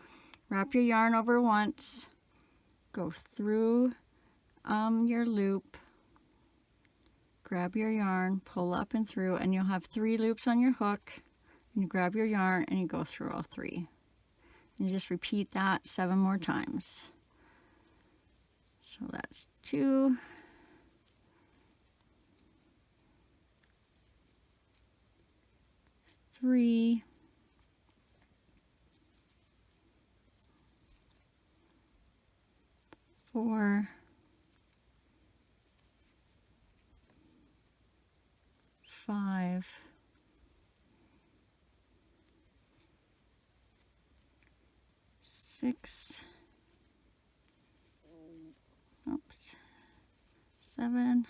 wrap your yarn over once, go through your loop, grab your yarn, pull up and through, and you'll have 3 loops on your hook. And you grab your yarn and you go through all 3. And you just repeat that 7 more times. So that's 2. 3, 4, 5, 6, 7,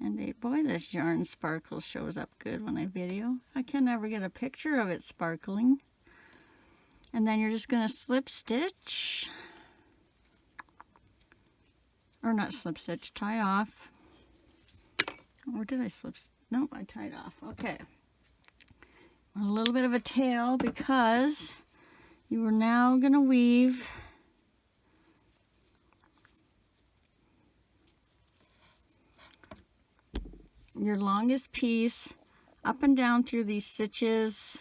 and 8. Boy, this yarn sparkle shows up good when I video. I can never get a picture of it sparkling. And then you're just going to slip stitch, or not slip stitch, tie off. Or did I slip? Nope, I tied off. Okay. A little bit of a tail because you are now going to weave your longest piece up and down through these stitches.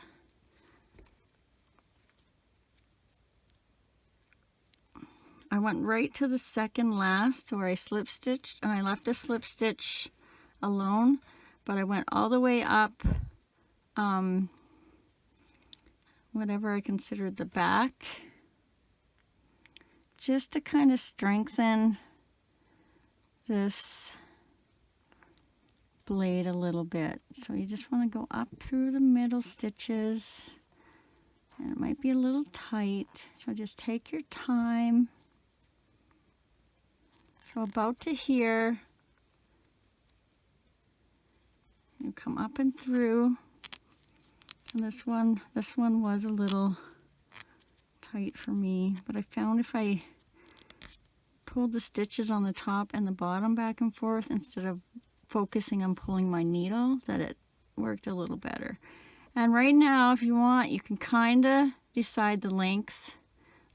I went right to the second last where I slip stitched, and I left the slip stitch alone, but I went all the way up whatever I considered the back, just to kind of strengthen this blade a little bit. So you just want to go up through the middle stitches, and it might be a little tight, so just take your time. So about to here, you come up and through, and this one was a little tight for me, but I found if I pulled the stitches on the top and the bottom back and forth instead of focusing on pulling my needle, that it worked a little better. And right now, if you want, you can kind of decide the length.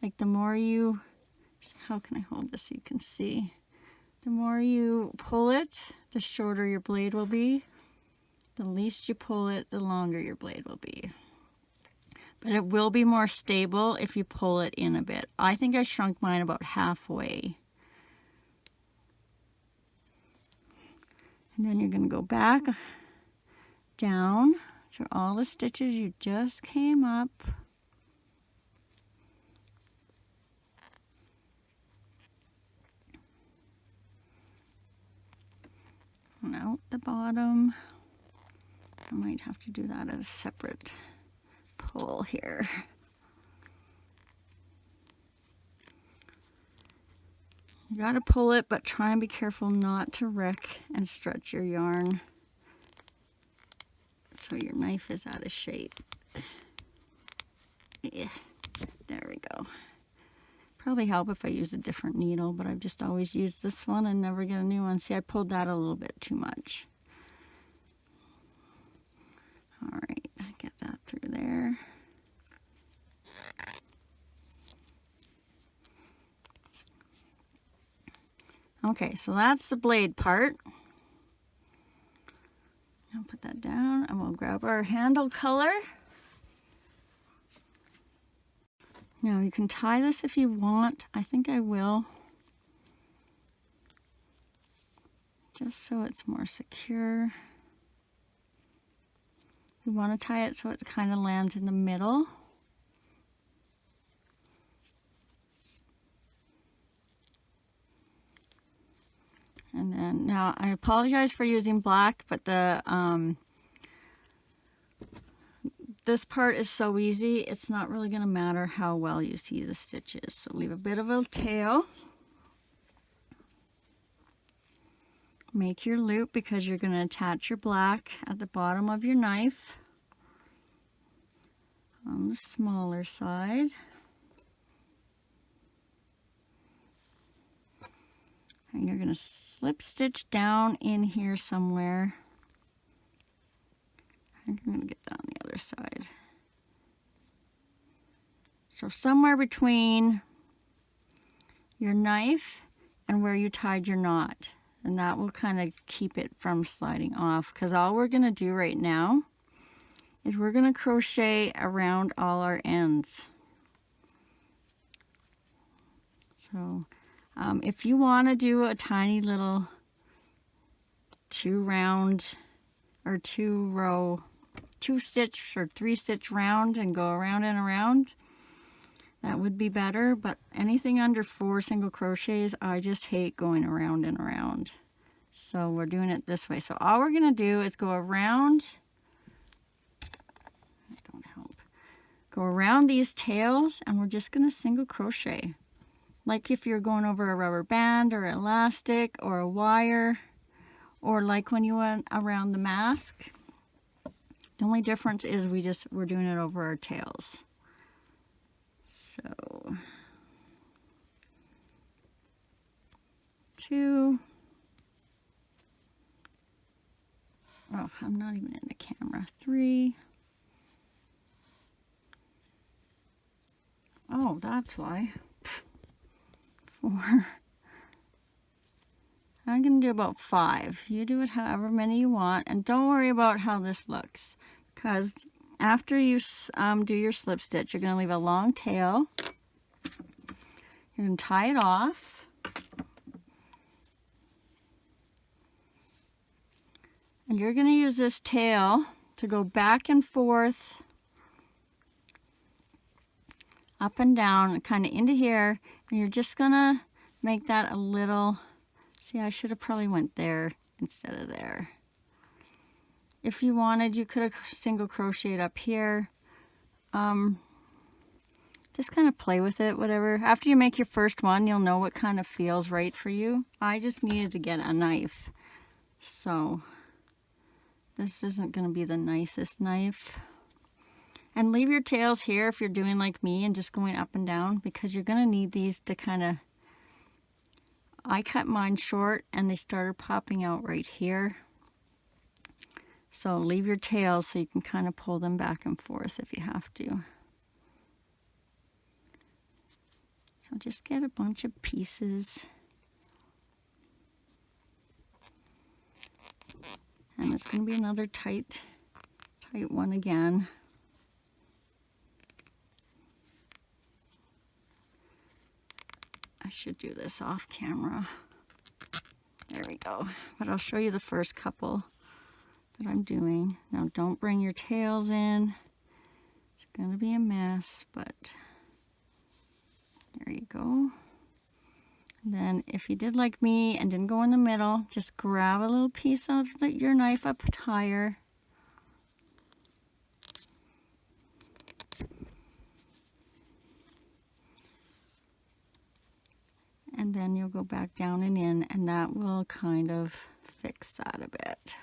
Like the more you, how can I hold this so you can see? The more you pull it, the shorter your blade will be. The least you pull it, the longer your blade will be. But it will be more stable if you pull it in a bit. I think I shrunk mine about halfway. And then you're going to go back down to all the stitches you just came up. And out the bottom. I might have to do that at a separate pull here. You gotta pull it, but try and be careful not to wreck and stretch your yarn so your knife is out of shape. Yeah, there we go. Probably help if I use a different needle, but I've just always used this one and never get a new one. See, I pulled that a little bit too much. All right, get that through there. Okay, so that's the blade part. I'll put that down and we'll grab our handle color. Now you can tie this if you want. I think I will. Just so it's more secure. You want to tie it so it kind of lands in the middle. And then now I apologize for using black, but the this part is so easy, it's not really going to matter how well you see the stitches. So leave a bit of a tail. Make your loop because you're going to attach your black at the bottom of your knife on the smaller side. And you're going to slip stitch down in here somewhere. I'm going to get that on the other side. So somewhere between your knife and where you tied your knot. And that will kind of keep it from sliding off. Because all we're going to do right now is we're going to crochet around all our ends. So if you want to do a tiny little 2 stitch or 3 stitch round and go around and around, that would be better. But anything under 4 single crochets, I just hate going around and around. So we're doing it this way. So all we're going to do is go around, go around these tails, and we're just going to single crochet. Like if you're going over a rubber band or elastic or a wire, or like when you went around the mask. The only difference is we're doing it over our tails. So 2. Oh, I'm not even in the camera. 3. Oh, that's why. 4. I'm going to do about 5. You do it however many you want, and don't worry about how this looks, because after you do your slip stitch, you're going to leave a long tail. You're going to tie it off, and you're going to use this tail to go back and forth, up and down, kind of into here, and you're just going to make that a little. See, I should have probably went there instead of there. If you wanted, you could have single crocheted up here. Just kind of play with it, whatever. After you make your first one, you'll know what kind of feels right for you. I just needed to get a knife. So this isn't going to be the nicest knife. And leave your tails here if you're doing like me and just going up and down, because you're going to need these to kind of. I cut mine short and they started popping out right here. So leave your tails so you can kind of pull them back and forth if you have to. So just get a bunch of pieces. And it's going to be another tight one again. I should do this off camera. There we go. But I'll show you the first couple that I'm doing. Now don't bring your tails in. It's going to be a mess, but there you go. And then if you did like me and didn't go in the middle, just grab a little piece of your knife up higher. And then you'll go back down and in, and that will kind of fix that a bit.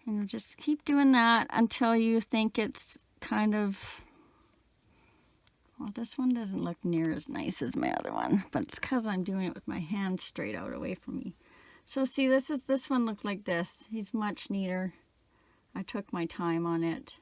And you'll just keep doing that until you think it's kind of. Well, this one doesn't look near as nice as my other one, but it's because I'm doing it with my hands straight out away from me. So see, this one looked like this. He's much neater. I took my time on it.